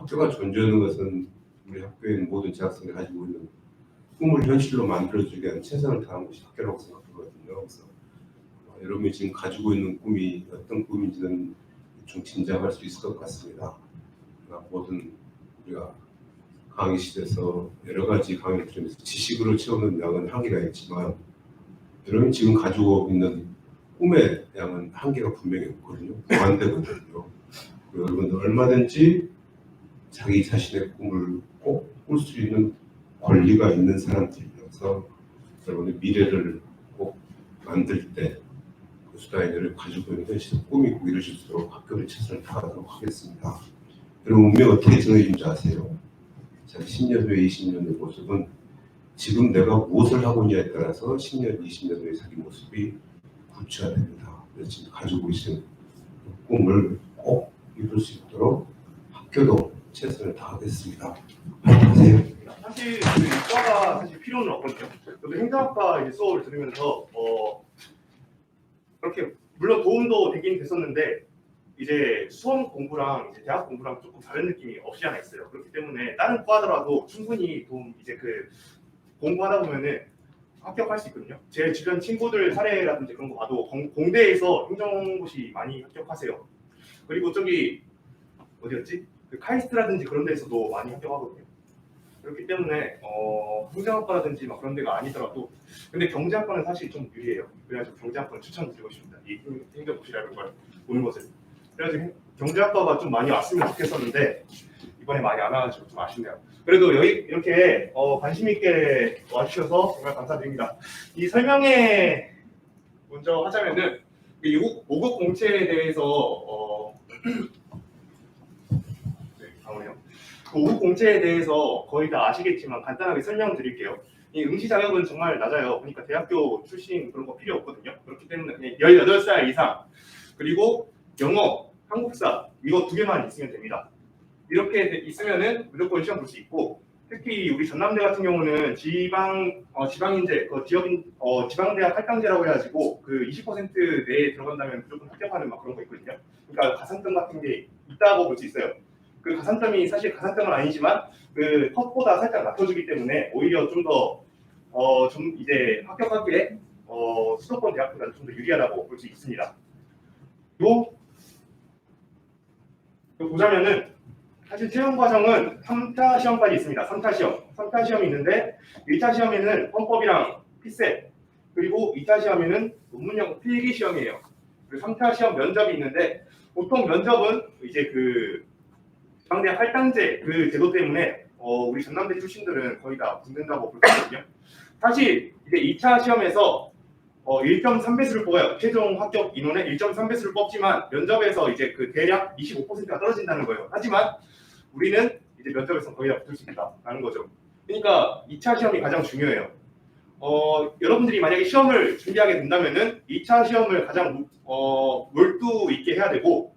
학교가 존재하는 것은 우리 학교에 있는 모든 재학생들이 가지고 있는 꿈을 현실로 만들어주기 위한 최선을 다한 것이 학교라고 생각하거든요. 그래서 여러분이 지금 가지고 있는 꿈이 어떤 꿈인지는 좀 짐작할 수 있을 것 같습니다. 모든 우리가 강의실에서 여러 가지 강의를 들으면서 지식으로 채우는 양은 한계가 있지만 여러분이 지금 가지고 있는 꿈의 양은 한계가 분명히 없거든요. 무한대거든요. 여러분들 얼마든지 자기 자신의 꿈을 꼭 꿀 수 있는 권리가 있는 사람들이어서 여러분의 미래를 꼭 만들 때 그 수다이들을 가지고 있는 현실의 꿈이 꼭 이루어질 수 있도록 학교를 최선을 다하도록 하겠습니다. 여러분 운명 어떻게 정해진지 아세요? 자, 10년 후에 20년 후의 모습은 지금 내가 무엇을 하고 있냐에 따라서 10년, 20년 후의 자기 모습이 구체화됩니다. 그래서 지금 가지고 계신 꿈을 꼭 이룰 수 있도록 학교도 최선을 다하겠습니다. 안녕하세요. 사실 그 이과가 사실 필요는 없거든요. 저도 행정학과 이제 수업을 들으면서 그렇게 물론 도움도 되긴 됐었는데 이제 수험 공부랑 이제 대학 공부랑 조금 다른 느낌이 없지 않아 있어요. 그렇기 때문에 다른 과더라도 충분히 도움 이제 그 공부하다 보면은 합격할 수 있거든요. 제 주변 친구들 사례라든지 그런 거 봐도 공대에서 행정고시 많이 합격하세요. 그리고 저기 어디였지? 그 카이스트라든지 그런 데서도 많이 합격하거든요. 그렇기 때문에 행정학과라든지 막 그런 데가 아니더라도 근데 경제학과는 사실 좀 유리해요. 그래가지고 경제학과는 추천드리고 싶습니다. 이 행정고시라는 걸 보는 것을. 그래가지고 경제학과가 좀 많이 왔으면 좋겠었는데 이번에 많이 안 와가지고 좀 아쉽네요. 그래도 여기 이렇게 관심 있게 와주셔서 정말 감사드립니다. 이 설명회 먼저 하자면은 5급 공채에 대해서 다음에요. 그 5급 공채에 대해서 거의 다 아시겠지만 간단하게 설명드릴게요. 이 응시 자격은 정말 낮아요. 그러니까 대학교 출신 그런 거 필요 없거든요. 그렇기 때문에 그냥 18살 이상 그리고 영어, 한국사 이거 2개만 있으면 됩니다. 이렇게 있으면은 무조건 시험 볼 수 있고 특히 우리 전남대 같은 경우는 지방인재, 지방대학 할당제라고 해가지고 그 20% 내에 들어간다면 무조건 합격하는 막 그런 거 있거든요. 그러니까 가산점 같은 게 있다고 볼 수 있어요. 그 가산점이 사실 가산점은 아니지만 그 컷보다 살짝 낮춰주기 때문에 오히려 좀 더 좀 이제 합격하기에 수도권 대학보다는 좀 더 유리하다고 볼 수 있습니다. 그리고 보자면은 사실 채용 과정은 3차 시험까지 있습니다. 3차 시험. 3차 시험이 있는데 1차 시험에는 헌법이랑 피셋 그리고 2차 시험에는 논문형 필기 시험이에요. 그리고 3차 시험 면접이 있는데 보통 면접은 이제 그 지방대 할당제 그 제도 때문에 우리 전남대 출신들은 거의 다 붙는다고 볼 수 있거든요. 사실 이제 2차 시험에서 1.3배수를 뽑아요. 최종 합격 인원의 1.3배수를 뽑지만 면접에서 이제 그 대략 25%가 떨어진다는 거예요. 하지만 우리는 이제 면접에서 거의 다 붙을 수 있다라는 거죠. 그러니까 2차 시험이 가장 중요해요. 여러분들이 만약에 시험을 준비하게 된다면은 2차 시험을 가장 몰두 있게 해야 되고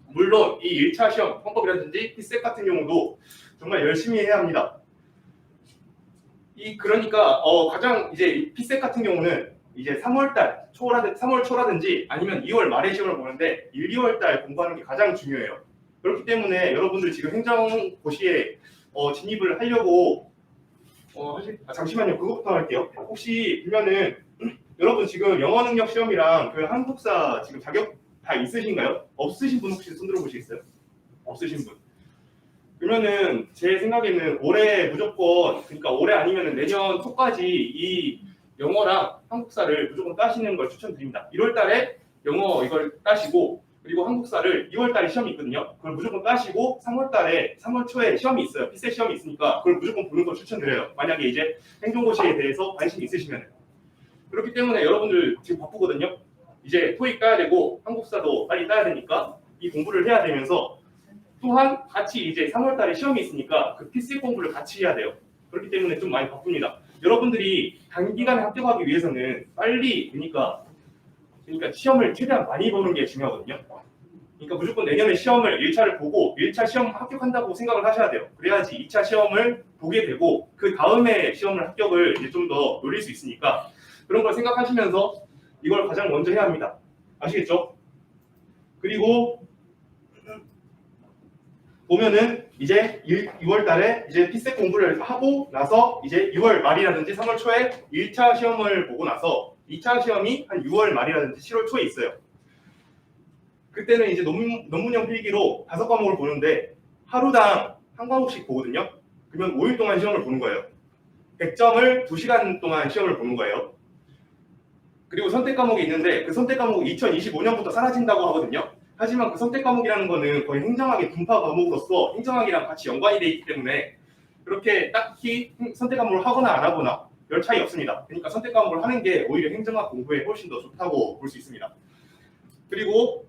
물론 이 1차 시험, 헌법이라든지 피셋 같은 경우도 정말 열심히 해야 합니다. 그러니까 가장 이제 피셋 같은 경우는 이제 3월 초라든지 아니면 2월 말에 시험을 보는데 1, 2월 달 공부하는 게 가장 중요해요. 그렇기 때문에 여러분들 지금 행정고시에 진입을 하려고 잠시만요. 그것부터 할게요. 혹시 보면은 여러분 지금 영어 능력 시험이랑 그 한국사 지금 자격 다 있으신가요? 없으신 분 혹시 손 들어보시겠어요? 없으신 분. 그러면은 제 생각에는 올해 무조건 그러니까 올해 아니면은 내년 초까지 이 영어랑 한국사를 무조건 따시는 걸 추천드립니다. 1월 달에 영어 이걸 따시고 그리고 한국사를 2월 달에 시험이 있거든요. 그걸 무조건 따시고 3월 초에 시험이 있어요. 피셋 시험이 있으니까 그걸 무조건 보는 걸 추천드려요. 만약에 이제 행정고시에 대해서 관심이 있으시면. 그렇기 때문에 여러분들 지금 바쁘거든요. 이제 토익 따야 되고 한국사도 빨리 따야 되니까 이 공부를 해야 되면서 또한 같이 이제 3월 달에 시험이 있으니까 그 피셋 공부를 같이 해야 돼요. 그렇기 때문에 좀 많이 바쁩니다. 여러분들이 단기간에 합격하기 위해서는 빨리 그러니까 시험을 최대한 많이 보는 게 중요하거든요. 그러니까 무조건 내년에 시험을 1차를 보고 1차 시험 합격한다고 생각을 하셔야 돼요. 그래야지 2차 시험을 보게 되고 그 다음에 시험을 합격을 이제 좀 더 노릴 수 있으니까 그런 걸 생각하시면서 이걸 가장 먼저 해야 합니다. 아시겠죠? 그리고 보면은 이제 6월 달에 이제 피셋 공부를 하고 나서 이제 6월 말이라든지 3월 초에 1차 시험을 보고 나서 2차 시험이 한 6월 말이라든지 7월 초에 있어요. 그때는 이제 논문형 필기로 5과목을 보는데 하루당 한 과목씩 보거든요. 그러면 5일 동안 시험을 보는 거예요. 100점을 2시간 동안 시험을 보는 거예요. 그리고 선택 과목이 있는데 그 선택 과목이 2025년부터 사라진다고 하거든요. 하지만 그 선택 과목이라는 거는 거의 행정학의 분파 과목으로서 행정학이랑 같이 연관이 돼 있기 때문에 그렇게 딱히 선택 과목을 하거나 안 하거나 별 차이 없습니다. 그러니까 선택 과목을 하는 게 오히려 행정학 공부에 훨씬 더 좋다고 볼 수 있습니다. 그리고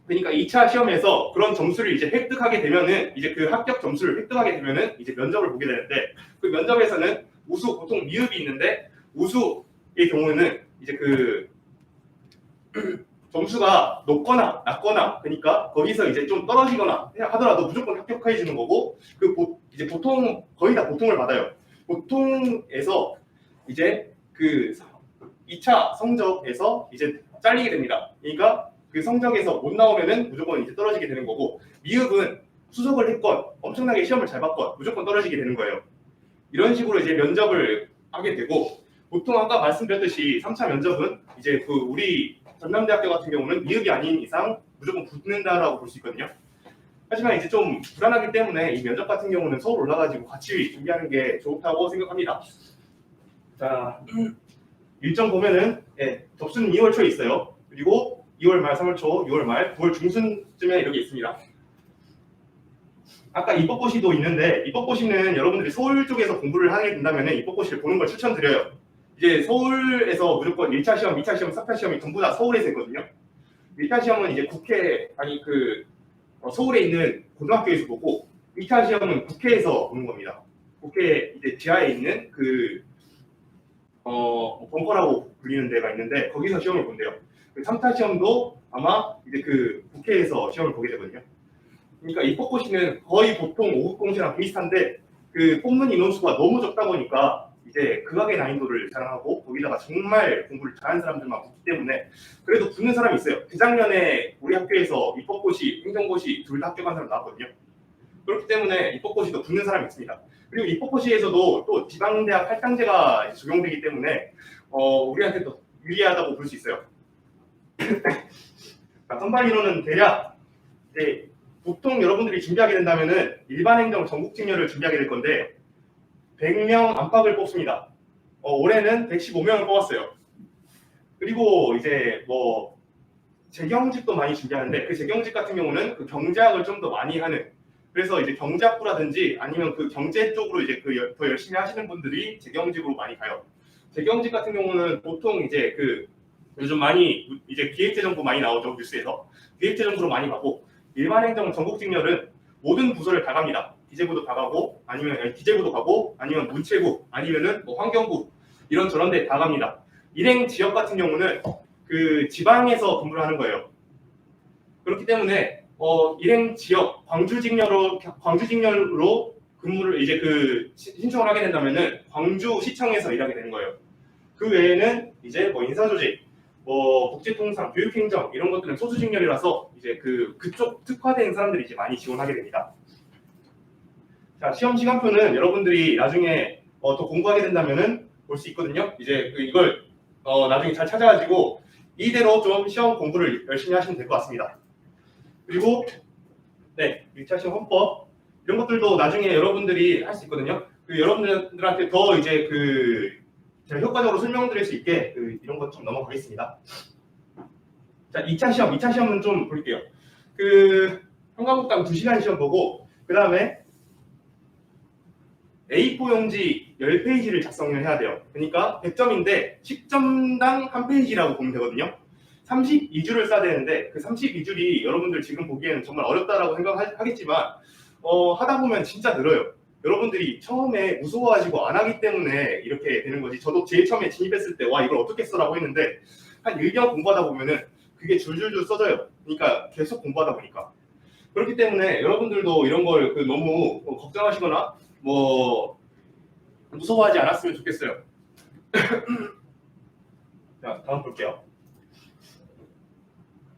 그러니까 2차 시험에서 그런 점수를 이제 획득하게 되면은 이제 그 합격 점수를 획득하게 되면은 이제 면접을 보게 되는데 그 면접에서는 우수 보통 미흡이 있는데 우수의 경우는 이제 그 점수가 높거나 낮거나 그러니까 거기서 이제 좀 떨어지거나 하더라도 무조건 합격해 주는 거고 이제 보통 거의 다 보통을 받아요. 보통에서 이제 그 2차 성적에서 이제 잘리게 됩니다. 그러니까 그 성적에서 못 나오면은 무조건 이제 떨어지게 되는 거고 미흡은 수석을 했건 엄청나게 시험을 잘 봤건 무조건 떨어지게 되는 거예요. 이런 식으로 이제 면접을 하게 되고 보통 아까 말씀드렸듯이 3차 면접은 이제 그 우리 전남대학교 같은 경우는 미흡이 아닌 이상 무조건 붙는다라고 볼 수 있거든요. 하지만 이제 좀 불안하기 때문에 이 면접 같은 경우는 서울 올라가지고 같이 준비하는 게 좋다고 생각합니다. 자, 일정 보면은 접수는 2월 초에 있어요. 그리고 2월 말, 3월 초, 6월 말, 9월 중순쯤에 이렇게 있습니다. 아까 입법고시도 있는데 입법고시는 여러분들이 서울 쪽에서 공부를 하게 된다면 입법고시를 보는 걸 추천드려요. 이제 서울에서 무조건 1차 시험, 2차 시험, 3차 시험이 전부 다 서울에서 있거든요. 1차 시험은 이제 국회, 서울에 있는 고등학교에서 보고 2차 시험은 국회에서 보는 겁니다. 국회 이제 지하에 있는 벙커라고 불리는 데가 있는데 거기서 시험을 본대요. 3차 시험도 아마 이제 그 국회에서 시험을 보게 되거든요. 그러니까 입법고시는 거의 보통 5급 공시랑 비슷한데 그 뽑는 인원수가 너무 적다 보니까 이제 극악의 난이도를 자랑하고 거기다가 정말 공부를 잘하는 사람들만 붙기 때문에 그래도 붙는 사람이 있어요. 재작년에 우리 학교에서 입법고시, 행정고시 둘 다 합격한 사람 나왔거든요. 그렇기 때문에 입법고시도 붙는 사람이 있습니다. 그리고 입법고시에서도 또 지방대학 할당제가 적용되기 때문에 우리한테 더 유리하다고 볼 수 있어요. 선발 인원은 대략 이제 보통 여러분들이 준비하게 된다면은 일반 행정 전국 직렬을 준비하게 될 건데 100명 안팎을 뽑습니다. 올해는 115명을 뽑았어요. 그리고 이제 뭐 재경직도 많이 준비하는데 그 재경직 같은 경우는 그 경제학을 좀 더 많이 하는 그래서 이제 경제학부라든지 아니면 그 경제 쪽으로 이제 더 열심히 하시는 분들이 재경직으로 많이 가요. 재경직 같은 경우는 보통 이제 요즘 많이 이제 기획재정부 많이 나오죠 뉴스에서 기획재정부로 많이 가고 일반 행정 전국 직렬은 모든 부서를 다 갑니다. 기재부도 다 가고 아니면 기재부도 가고 아니면 문체부 아니면은 뭐 환경부 이런 저런 데 다 갑니다. 일행 지역 같은 경우는 그 지방에서 근무를 하는 거예요. 그렇기 때문에 일행 지역 광주 직렬로 근무를 이제 신청을 하게 된다면은 광주 시청에서 일하게 되는 거예요. 그 외에는 이제 뭐 인사조직 국제통상, 교육행정 이런 것들은 소수직렬이라서 이제 그쪽 특화된 사람들이 이제 많이 지원하게 됩니다. 자, 시험 시간표는 여러분들이 나중에 더 공부하게 된다면은 볼 수 있거든요. 이제 이걸 나중에 잘 찾아가지고 이대로 좀 시험 공부를 열심히 하시면 될 것 같습니다. 그리고 1차 시험 헌법 이런 것들도 나중에 여러분들이 할 수 있거든요. 여러분들한테 더 이제 제가 효과적으로 설명드릴 수 있게 이런 것 좀 넘어가겠습니다. 자, 2차 시험은 좀 볼게요. 한 과목당 2시간 시험 보고 그 다음에 A4 용지 10페이지를 작성을 해야 돼요. 그러니까 100점인데 10점당 한 페이지라고 보면 되거든요. 32줄을 써야 되는데 그 32줄이 여러분들 지금 보기에는 정말 어렵다라고 생각하겠지만 하다 보면 진짜 늘어요. 여러분들이 처음에 무서워가지고 안 하기 때문에 이렇게 되는 거지. 저도 제일 처음에 진입했을 때 와 이걸 어떻게 써라고 했는데 한 1년 공부하다 보면은 그게 줄줄줄 써져요. 그러니까 계속 공부하다 보니까. 그렇기 때문에 여러분들도 이런 걸 너무 걱정하시거나 무서워하지 않았으면 좋겠어요. 자, 다음 볼게요.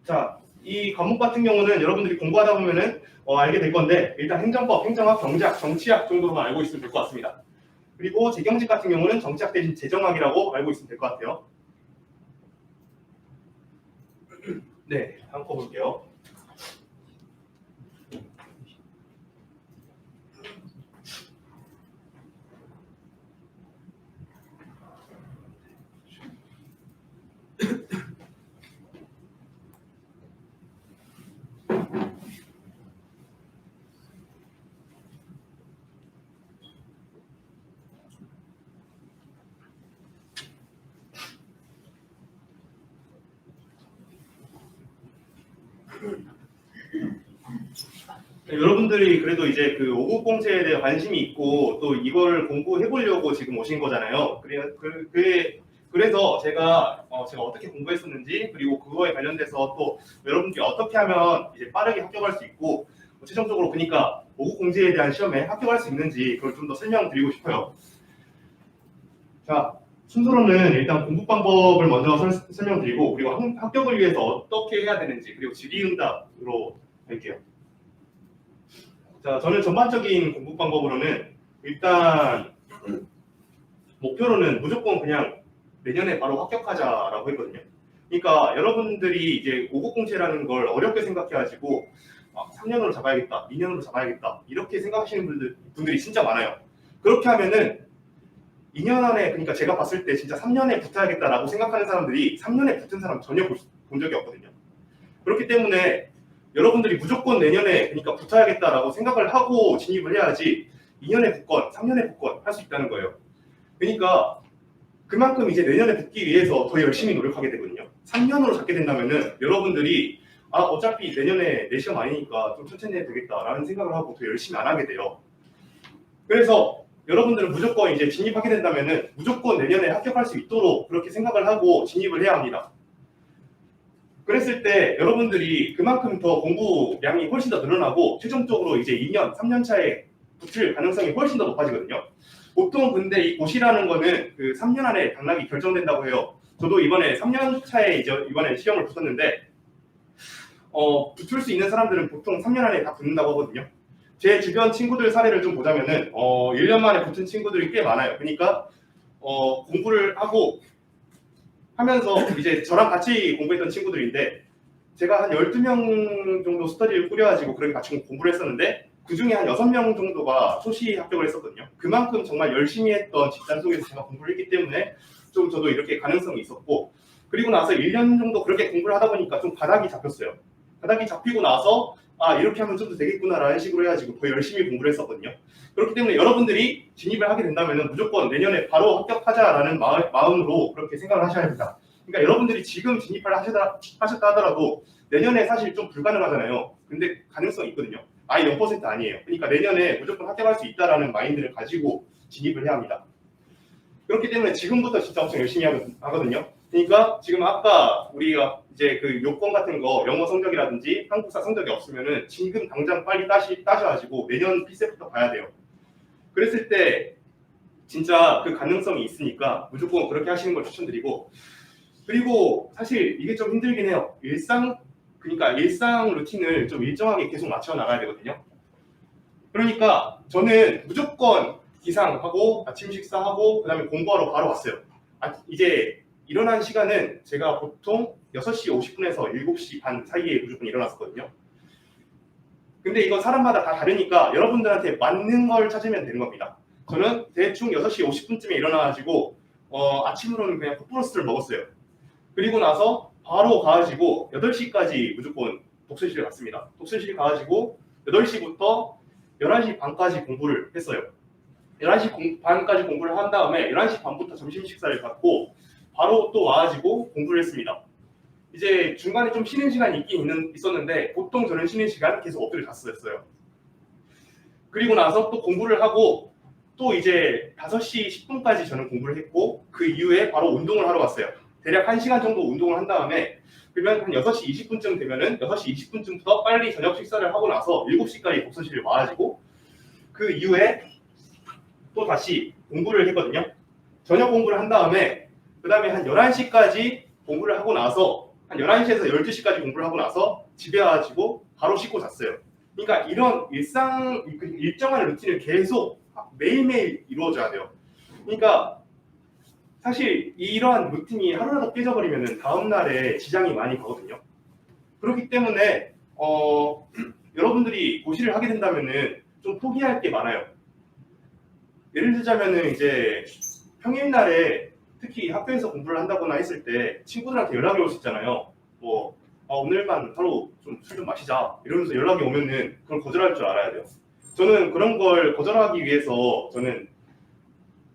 자, 이 과목 같은 경우는 여러분들이 공부하다 보면은 알게 될 건데 일단 행정법, 행정학, 경제학, 정치학 정도로만 알고 있으면 될 것 같습니다. 그리고 재경직 같은 경우는 정치학 대신 재정학이라고 알고 있으면 될 것 같아요. 네, 다음 거 볼게요. 네, 여러분들이 그래도 이제 그 5급 공채에 대해 관심이 있고 또 이걸 공부해 보려고 지금 오신 거잖아요. 그래서 제가 어떻게 공부했었는지 그리고 그거에 관련돼서 또 여러분들이 어떻게 하면 이제 빠르게 합격할 수 있고 최종적으로 그러니까 5급 공채에 대한 시험에 합격할 수 있는지 그걸 좀 더 설명드리고 싶어요. 자, 순서로는 일단 공부 방법을 먼저 설명드리고 그리고 합격을 위해서 어떻게 해야 되는지 그리고 질의응답으로 할게요. 자, 저는 전반적인 공부 방법으로는 일단 목표로는 무조건 그냥 내년에 바로 합격하자라고 했거든요. 그러니까 여러분들이 이제 5급 공채라는 걸 어렵게 생각해가지고 3년으로 잡아야겠다, 2년으로 잡아야겠다 이렇게 생각하시는 분들이 진짜 많아요. 그렇게 하면은 2년 안에 그러니까 제가 봤을 때 진짜 3년에 붙어야겠다라고 생각하는 사람들이 3년에 붙은 사람 전혀 본 적이 없거든요. 그렇기 때문에 여러분들이 무조건 내년에 그러니까 붙어야겠다라고 생각을 하고 진입을 해야지 2년에 붙건 3년에 붙건 할 수 있다는 거예요. 그러니까 그만큼 이제 내년에 붙기 위해서 더 열심히 노력하게 되거든요. 3년으로 잡게 된다면은 여러분들이 어차피 내년에 내 시험 아니니까 좀 천천히 해도 되겠다라는 생각을 하고 더 열심히 안 하게 돼요. 그래서 여러분들은 무조건 이제 진입하게 된다면은 무조건 내년에 합격할 수 있도록 그렇게 생각을 하고 진입을 해야 합니다. 그랬을 때 여러분들이 그만큼 더 공부량이 훨씬 더 늘어나고 최종적으로 이제 2년, 3년 차에 붙을 가능성이 훨씬 더 높아지거든요. 보통 근데 이 고시라는 거는 그 3년 안에 당락이 결정된다고 해요. 저도 이번에 3년 차에 이번에 시험을 붙었는데 붙을 수 있는 사람들은 보통 3년 안에 다 붙는다고 하거든요. 제 주변 친구들 사례를 좀 보자면은 1년 만에 붙은 친구들이 꽤 많아요. 그러니까 공부를 하면서 이제 저랑 같이 공부했던 친구들인데 제가 한 12명 정도 스터디를 꾸려가지고 그렇게 같이 공부를 했었는데 그 중에 한 6명 정도가 초시 합격을 했었거든요. 그만큼 정말 열심히 했던 집단 속에서 제가 공부를 했기 때문에 좀 저도 이렇게 가능성이 있었고 그리고 나서 1년 정도 그렇게 공부를 하다 보니까 좀 가닥이 잡혔어요. 가닥이 잡히고 나서 이렇게 하면 좀 더 되겠구나라는 식으로 해가지고 더 열심히 공부를 했었거든요. 그렇기 때문에 여러분들이 진입을 하게 된다면 무조건 내년에 바로 합격하자라는 마음으로 그렇게 생각을 하셔야 합니다. 그러니까 여러분들이 지금 진입을 하셨다 하더라도 내년에 사실 좀 불가능하잖아요. 근데 가능성이 있거든요. 아예 0% 아니에요. 그러니까 내년에 무조건 합격할 수 있다라는 마인드를 가지고 진입을 해야 합니다. 그렇기 때문에 지금부터 진짜 엄청 열심히 하거든요. 그러니까 지금 아까 우리가 이제 그 요건 같은 거 영어 성적이라든지 한국사 성적이 없으면은 지금 당장 빨리 따셔가지고 내년 피셋부터 봐야 돼요. 그랬을 때 진짜 그 가능성이 있으니까 무조건 그렇게 하시는 걸 추천드리고 그리고 사실 이게 좀 힘들긴 해요. 그러니까 일상 루틴을 좀 일정하게 계속 맞춰 나가야 되거든요. 그러니까 저는 무조건 기상하고 아침 식사하고 그다음에 공부하러 바로 왔어요. 이제 일어난 시간은 제가 보통 6시 50분에서 7시 반 사이에 무조건 일어났었거든요. 근데 이건 사람마다 다 다르니까 여러분들한테 맞는 걸 찾으면 되는 겁니다. 저는 대충 6시 50분쯤에 일어나가지고 아침으로는 그냥 푸푸러스를 먹었어요. 그리고 나서 바로 가가지고 8시까지 무조건 독서실에 갔습니다. 독서실 가가지고 8시부터 11시 반까지 공부를 했어요. 11시 반까지 공부를 한 다음에 11시 반부터 점심 식사를 갖고 바로 또 와가지고 공부를 했습니다. 이제 중간에 좀 쉬는 시간이 있었는데 보통 저는 쉬는 시간 계속 엎드려 잤었어요. 그리고 나서 또 공부를 하고 또 이제 5시 10분까지 저는 공부를 했고 그 이후에 바로 운동을 하러 갔어요. 대략 1시간 정도 운동을 한 다음에 그러면 한 6시 20분쯤 되면은 6시 20분쯤부터 빨리 저녁 식사를 하고 나서 7시까지 독서실에 와가지고 그 이후에 또 다시 공부를 했거든요. 저녁 공부를 한 다음에 그 다음에 한 11시까지 공부를 하고 나서 한 11시에서 12시까지 공부를 하고 나서 집에 와가지고 바로 씻고 잤어요. 그러니까 이런 일정한 루틴을 계속 매일매일 이루어져야 돼요. 그러니까 사실 이러한 루틴이 하루라도 깨져버리면 다음 날에 지장이 많이 가거든요. 그렇기 때문에 여러분들이 고시를 하게 된다면은 좀 포기할 게 많아요. 예를 들자면은 이제 평일날에 특히 학교에서 공부를 한다거나 했을 때 친구들한테 연락이 올 수 있잖아요. 뭐 오늘만 하루 좀 술 좀 마시자 이러면서 연락이 오면은 그걸 거절할 줄 알아야 돼요. 저는 그런 걸 거절하기 위해서 저는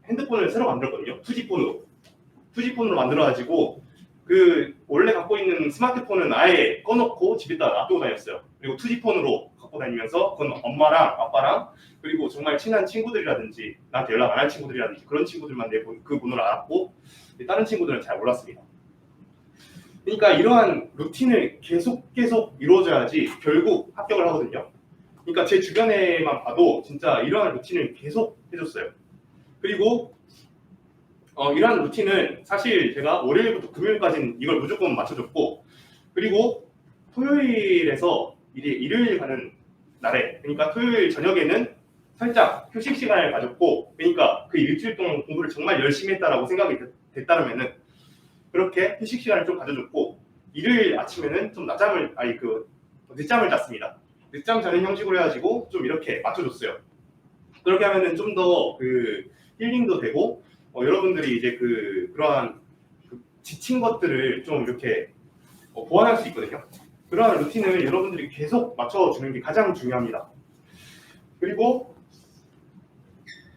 핸드폰을 새로 만들었거든요. 투지폰으로 만들어가지고 그 원래 갖고 있는 스마트폰은 아예 꺼놓고 집에다 놔두고 다녔어요. 그리고 투지폰으로 갖고 다니면서 그건 엄마랑 아빠랑 그리고 정말 친한 친구들이라든지 나한테 연락 안 할 친구들이라든지 그런 친구들만 내 그 번호를 알았고 다른 친구들은 잘 몰랐습니다. 그러니까 이러한 루틴을 계속 이루어져야지 결국 합격을 하거든요. 그러니까 제 주변에만 봐도 진짜 이러한 루틴을 계속 해줬어요. 그리고 이러한 루틴은 사실 제가 월요일부터 금요일까지는 이걸 무조건 맞춰줬고 그리고 토요일에서 일요일 가는 날에 그러니까 토요일 저녁에는 살짝 휴식 시간을 가졌고 그러니까 그 일주일 동안 공부를 정말 열심히 했다라고 생각이 됐다면은 그렇게 휴식 시간을 좀 가져줬고 일요일 아침에는 좀 늦잠을 잤습니다. 늦잠 자는 형식으로 해가지고 좀 이렇게 맞춰줬어요. 그렇게 하면은 좀 더 그 힐링도 되고 여러분들이 이제 그러한 지친 것들을 좀 이렇게 보완할 수 있거든요. 그러한 루틴을 여러분들이 계속 맞춰주는 게 가장 중요합니다. 그리고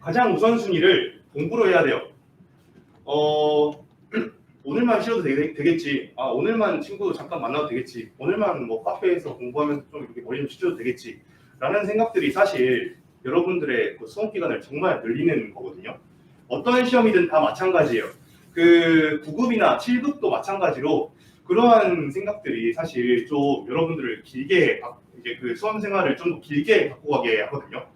가장 우선순위를 공부로 해야 돼요. 오늘만 쉬어도 되겠지. 오늘만 친구 잠깐 만나도 되겠지. 오늘만 뭐 카페에서 공부하면서 좀 이렇게 머리 좀 식혀도 되겠지. 라는 생각들이 사실 여러분들의 그 수험 기간을 정말 늘리는 거거든요. 어떤 시험이든 다 마찬가지예요. 그 9급이나 7급도 마찬가지로 그러한 생각들이 사실 좀 여러분들을 길게 이제 그 수험 생활을 좀 더 길게 갖고 가게 하거든요.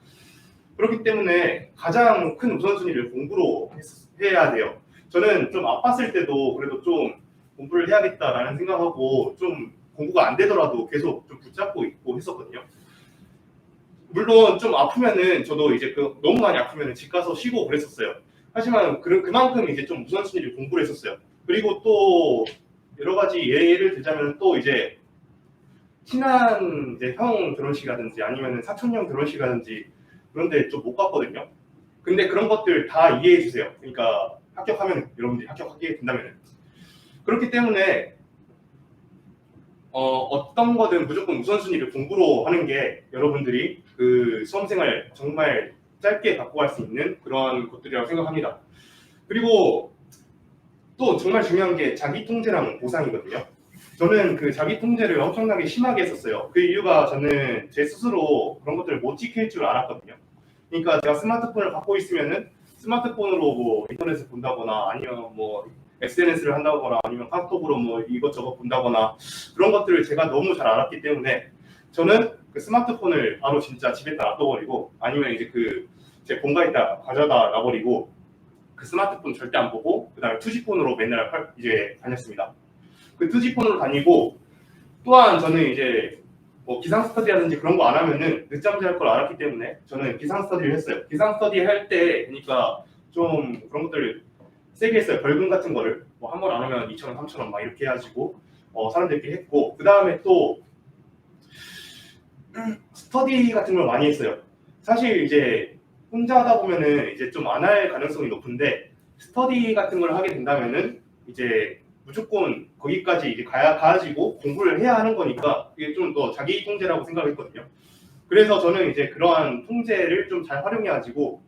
그렇기 때문에 가장 큰 우선순위를 공부로 해야 돼요. 저는 좀 아팠을 때도 그래도 좀 공부를 해야겠다라는 생각하고 좀 공부가 안 되더라도 계속 좀 붙잡고 있고 했었거든요. 물론 좀 아프면은 저도 이제 너무 많이 아프면은 집 가서 쉬고 그랬었어요. 하지만 그만큼 이제 좀 우선순위를 공부를 했었어요. 그리고 또 여러 가지 예를 들자면 또 이제 친한 이제 형 결혼식이라든지 아니면 사촌 형 결혼식이라든지 그런데 좀 못 갔거든요. 근데 그런 것들 다 이해해 주세요. 그러니까 합격하면 여러분들이 합격하게 된다면 그렇기 때문에 어떤 거든 무조건 우선순위를 공부로 하는 게 여러분들이 그 수험생활 정말 짧게 갖고 갈 수 있는 그런 것들이라고 생각합니다. 그리고 또 정말 중요한 게 자기 통제랑 보상이거든요. 저는 그 자기 통제를 엄청나게 심하게 했었어요. 그 이유가 저는 제 스스로 그런 것들을 못 지킬 줄 알았거든요. 그러니까 제가 스마트폰을 갖고 있으면은 스마트폰으로 뭐 인터넷을 본다거나 아니면 뭐 SNS를 한다거나 아니면 카톡으로 뭐 이것저것 본다거나 그런 것들을 제가 너무 잘 알았기 때문에 저는 그 스마트폰을 바로 진짜 집에다 놔둬버리고 아니면 이제 제 본가에다 가져다 놔버리고 그 스마트폰 절대 안 보고 그다음에 투지폰으로 맨날 이제 다녔습니다. 그 투지폰으로 다니고 또한 저는 이제 뭐 기상 스터디라든지 그런 거 안 하면은 늦잠 잘 걸 알았기 때문에 저는 기상 스터디를 했어요. 기상 스터디 할 때 그러니까 좀 그런 것들을 세게 했어요. 벌금 같은 거를 뭐 한 번 안 하면 2,000원, 3,000원 막 이렇게 해가지고 사람들끼리 했고 그 다음에 또 스터디 같은 걸 많이 했어요. 사실 이제 혼자 하다 보면은 이제 좀 안 할 가능성이 높은데 스터디 같은 걸 하게 된다면은 이제 무조건 거기까지 이제 가지고 공부를 해야 하는 거니까 이게 좀 더 자기 통제라고 생각했거든요. 그래서 저는 이제 그러한 통제를 좀 잘 활용해가지고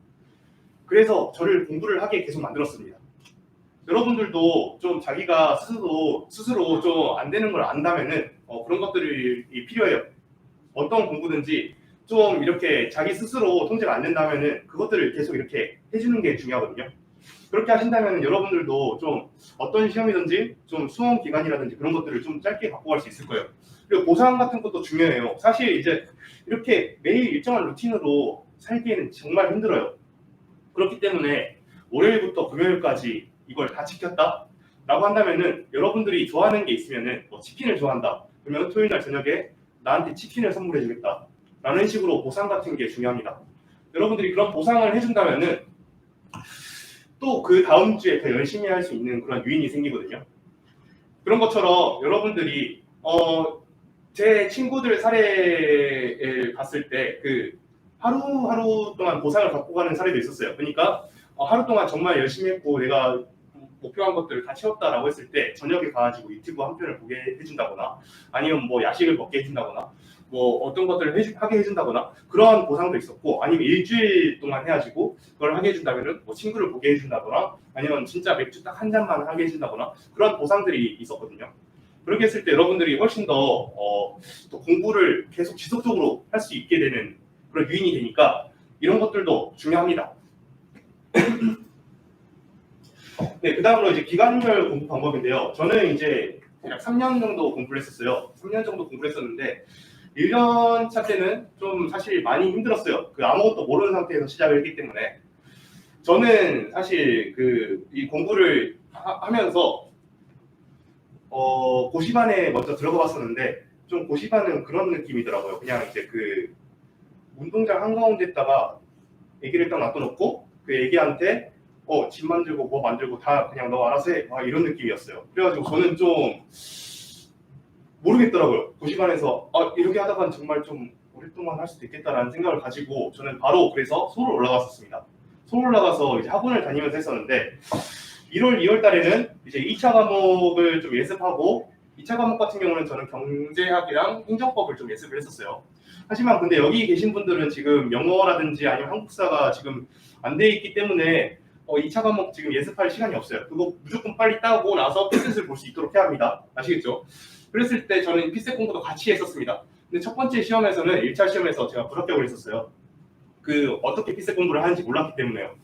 그래서 저를 공부를 하게 계속 만들었습니다. 여러분들도 좀 자기가 스스로 좀 안 되는 걸 안다면은 그런 것들이 필요해요. 어떤 공부든지 좀 이렇게 자기 스스로 통제가 안 된다면은 그것들을 계속 이렇게 해주는 게 중요하거든요. 그렇게 하신다면 여러분들도 좀 어떤 시험이든지 좀 수험 기간이라든지 그런 것들을 좀 짧게 갖고 갈 수 있을 거예요. 그리고 보상 같은 것도 중요해요. 사실 이제 이렇게 매일 일정한 루틴으로 살기에는 정말 힘들어요. 그렇기 때문에 월요일부터 금요일까지 이걸 다 지켰다? 라고 한다면은 여러분들이 좋아하는 게 있으면은 뭐 치킨을 좋아한다. 그러면 토요일 날 저녁에 나한테 치킨을 선물해 주겠다. 라는 식으로 보상 같은 게 중요합니다. 여러분들이 그런 보상을 해준다면은 또 그 다음 주에 더 열심히 할 수 있는 그런 유인이 생기거든요. 그런 것처럼 여러분들이 제 친구들 사례를 봤을 때 그 하루 동안 보상을 받고 가는 사례도 있었어요. 그러니까 하루 동안 정말 열심히 했고 내가 목표한 것들을 다 채웠다라고 했을 때 저녁에 가가지고 유튜브 한 편을 보게 해준다거나 아니면 뭐 야식을 먹게 해준다거나 뭐 어떤 것들을 하게 해준다거나 그런 보상도 있었고 아니면 일주일 동안 해가지고 그걸 하게 해준다면은 뭐 친구를 보게 해준다거나 아니면 진짜 맥주 딱 한 잔만 하게 해준다거나 그런 보상들이 있었거든요. 그렇게 했을 때 여러분들이 훨씬 더 공부를 계속 지속적으로 할 수 있게 되는 그런 유인이 되니까 이런 것들도 중요합니다. 네, 그 다음으로 이제 기간별 공부 방법인데요. 저는 이제 약 3년 정도 공부를 했었어요. 3년 정도 공부를 했었는데 1년 차 때는 좀 사실 많이 힘들었어요. 그 아무것도 모르는 상태에서 시작을 했기 때문에 저는 사실 이 공부를 하면서 고시반에 먼저 들어가 봤었는데 좀 고시반은 그런 느낌이더라고요. 그냥 이제 그 운동장 한가운데다가 애기를 딱 놔둬놓고 그 애기한테 집 만들고 뭐 만들고 다 그냥 너 알아서 해. 이런 느낌이었어요. 그래가지고 저는 좀 모르겠더라고요. 고시반에서 이렇게 하다간 정말 좀 오랫동안 할 수도 있겠다라는 생각을 가지고 저는 바로 그래서 서울 올라갔었습니다. 서울 올라가서 이제 학원을 다니면서 했었는데 1월, 2월 달에는 이제 2차 과목을 좀 예습하고 2차 과목 같은 경우는 저는 경제학이랑 행정법을 좀 예습을 했었어요. 하지만 근데 여기 계신 분들은 지금 영어라든지 아니면 한국사가 지금 안 돼 있기 때문에 2차 과목 지금 예습할 시간이 없어요. 그거 무조건 빨리 따고 나서 피셋을 볼 수 있도록 해야 합니다. 아시겠죠? 그랬을 때 저는 피셋 공부도 같이 했었습니다. 근데 첫 번째 시험에서는 1차 시험에서 제가 불합격을 했었어요. 어떻게 피셋 공부를 하는지 몰랐기 때문에요.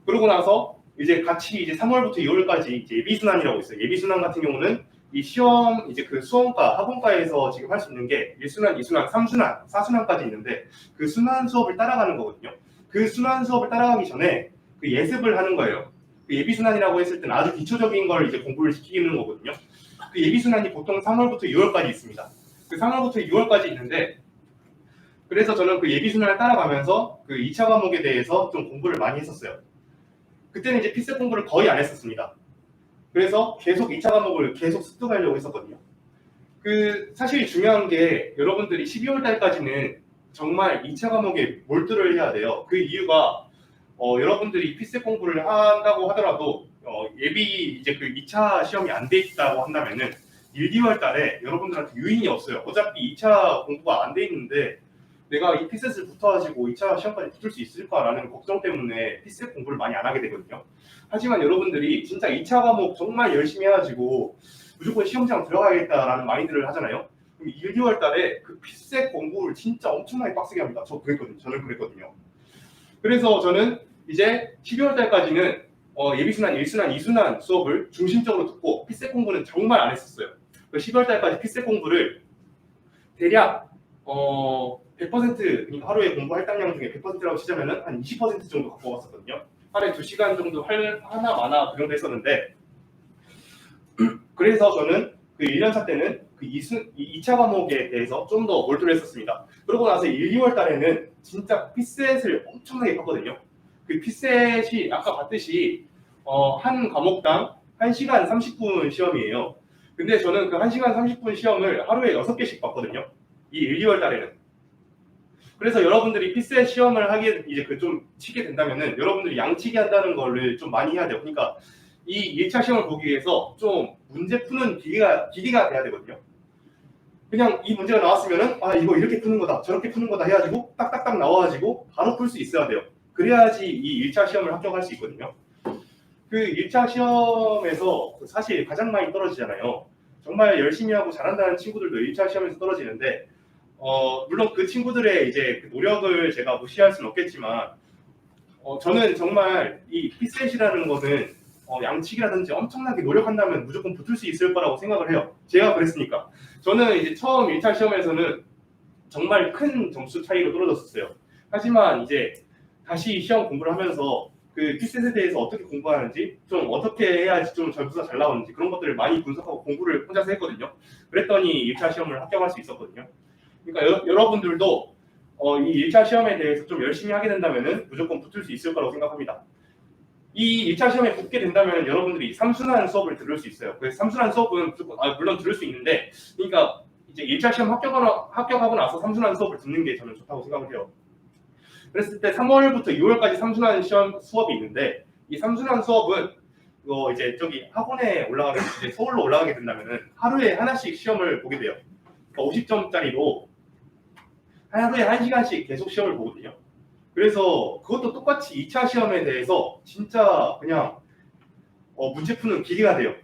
그러고 나서 이제 같이 이제 3월부터 2월까지 이제 예비순환이라고 있어요. 예비순환 같은 경우는 이 시험 이제 그 수험과 학원과에서 지금 할 수 있는 게 1순환, 2순환, 3순환, 4순환까지 있는데 그 순환 수업을 따라가는 거거든요. 그 순환 수업을 따라가기 전에 그 예습을 하는 거예요. 그 예비순환이라고 했을 때는 아주 기초적인 걸 이제 공부를 시키는 거거든요. 그 예비순환이 보통 3월부터 6월까지 있습니다. 그 3월부터 6월까지 있는데 그래서 저는 그 예비순환을 따라가면서 그 2차 과목에 대해서 좀 공부를 많이 했었어요. 그때는 이제 피셋 공부를 거의 안 했었습니다. 그래서 계속 2차 과목을 계속 습득하려고 했었거든요. 사실 중요한 게 여러분들이 12월 달까지는 정말 2차 과목에 몰두를 해야 돼요. 그 이유가 여러분들이 피셋 공부를 한다고 하더라도 예비 이제 그 2차 시험이 안 돼 있다고 한다면은 1, 2월 달에 여러분들한테 유인이 없어요. 어차피 2차 공부가 안 돼 있는데 내가 이 피셋을 붙어가지고 2차 시험까지 붙을 수 있을까라는 걱정 때문에 피셋 공부를 많이 안 하게 되거든요. 하지만 여러분들이 진짜 2차 과목 정말 열심히 해가지고 무조건 시험장 들어가야겠다라는 마인드를 하잖아요. 그럼 1, 2월 달에 그 피셋 공부를 진짜 엄청나게 빡세게 합니다. 저는 그랬거든요. 그래서 저는 이제 12월 달까지는 예비순환, 1순환, 2순환 수업을 중심적으로 듣고 피셋 공부는 정말 안 했었어요. 12월 달까지 피셋 공부를 대략 100% 그러니까 하루에 공부 할당량 중에 100%라고 치자면은 한 20% 정도 갖고 갔었거든요. 하루에 2시간 정도 하나 마나 그 정도 했었는데 그래서 저는 그 1년차 때는 그 2차 과목에 대해서 좀 더 몰두를 했었습니다. 그러고 나서 1, 2월 달에는 진짜 피셋을 엄청나게 컸거든요. 그 피셋이 아까 봤듯이 한 과목당 1시간 30분 시험이에요. 근데 저는 그 1시간 30분 시험을 하루에 6개씩 봤거든요. 이 1, 2월 달에는. 그래서 여러분들이 피셋 시험을 하게 이제 좀 치게 된다면은 여러분들이 양치기 한다는 거를 좀 많이 해야 돼요. 그러니까 이 1차 시험을 보기 위해서 좀 문제 푸는 기기가 돼야 되거든요. 그냥 이 문제가 나왔으면은 이거 이렇게 푸는 거다 저렇게 푸는 거다 해가지고 딱딱딱 나와가지고 바로 풀 수 있어야 돼요. 그래야지 이 1차 시험을 합격할 수 있거든요. 그 1차 시험에서 사실 가장 많이 떨어지잖아요. 정말 열심히 하고 잘한다는 친구들도 1차 시험에서 떨어지는데 물론 그 친구들의 이제 그 노력을 제가 무시할 수는 없겠지만 저는 정말 이 피셋이라는 것은 양치기라든지 엄청나게 노력한다면 무조건 붙을 수 있을 거라고 생각을 해요. 제가 그랬으니까. 저는 이제 처음 1차 시험에서는 정말 큰 점수 차이로 떨어졌었어요. 하지만 이제 다시 시험 공부를 하면서 그 피셋에 대해서 어떻게 공부하는지 좀 어떻게 해야지 좀 점수가 잘 나오는지 그런 것들을 많이 분석하고 공부를 혼자서 했거든요. 그랬더니 1차 시험을 합격할 수 있었거든요. 그러니까 여러분들도 이 1차 시험에 대해서 좀 열심히 하게 된다면은 무조건 붙을 수 있을 거라고 생각합니다. 이 1차 시험에 붙게 된다면 여러분들이 삼순환 수업을 들을 수 있어요. 그래서 삼순환 수업은 물론 들을 수 있는데, 그러니까 이제 1차 시험 합격하고 나서 삼순환 수업을 듣는 게 저는 좋다고 생각을 해요. 그랬을 때 3월부터 6월까지 삼순환 시험 수업이 있는데, 이 삼순환 수업은 이제 저기 학원에 올라가게 이제 서울로 올라가게 된다면은 하루에 하나씩 시험을 보게 돼요. 그러니까 50점짜리로 하루에 1시간씩 계속 시험을 보거든요. 그래서 그것도 똑같이 2차 시험에 대해서 진짜 그냥 문제 푸는 기계가 돼요.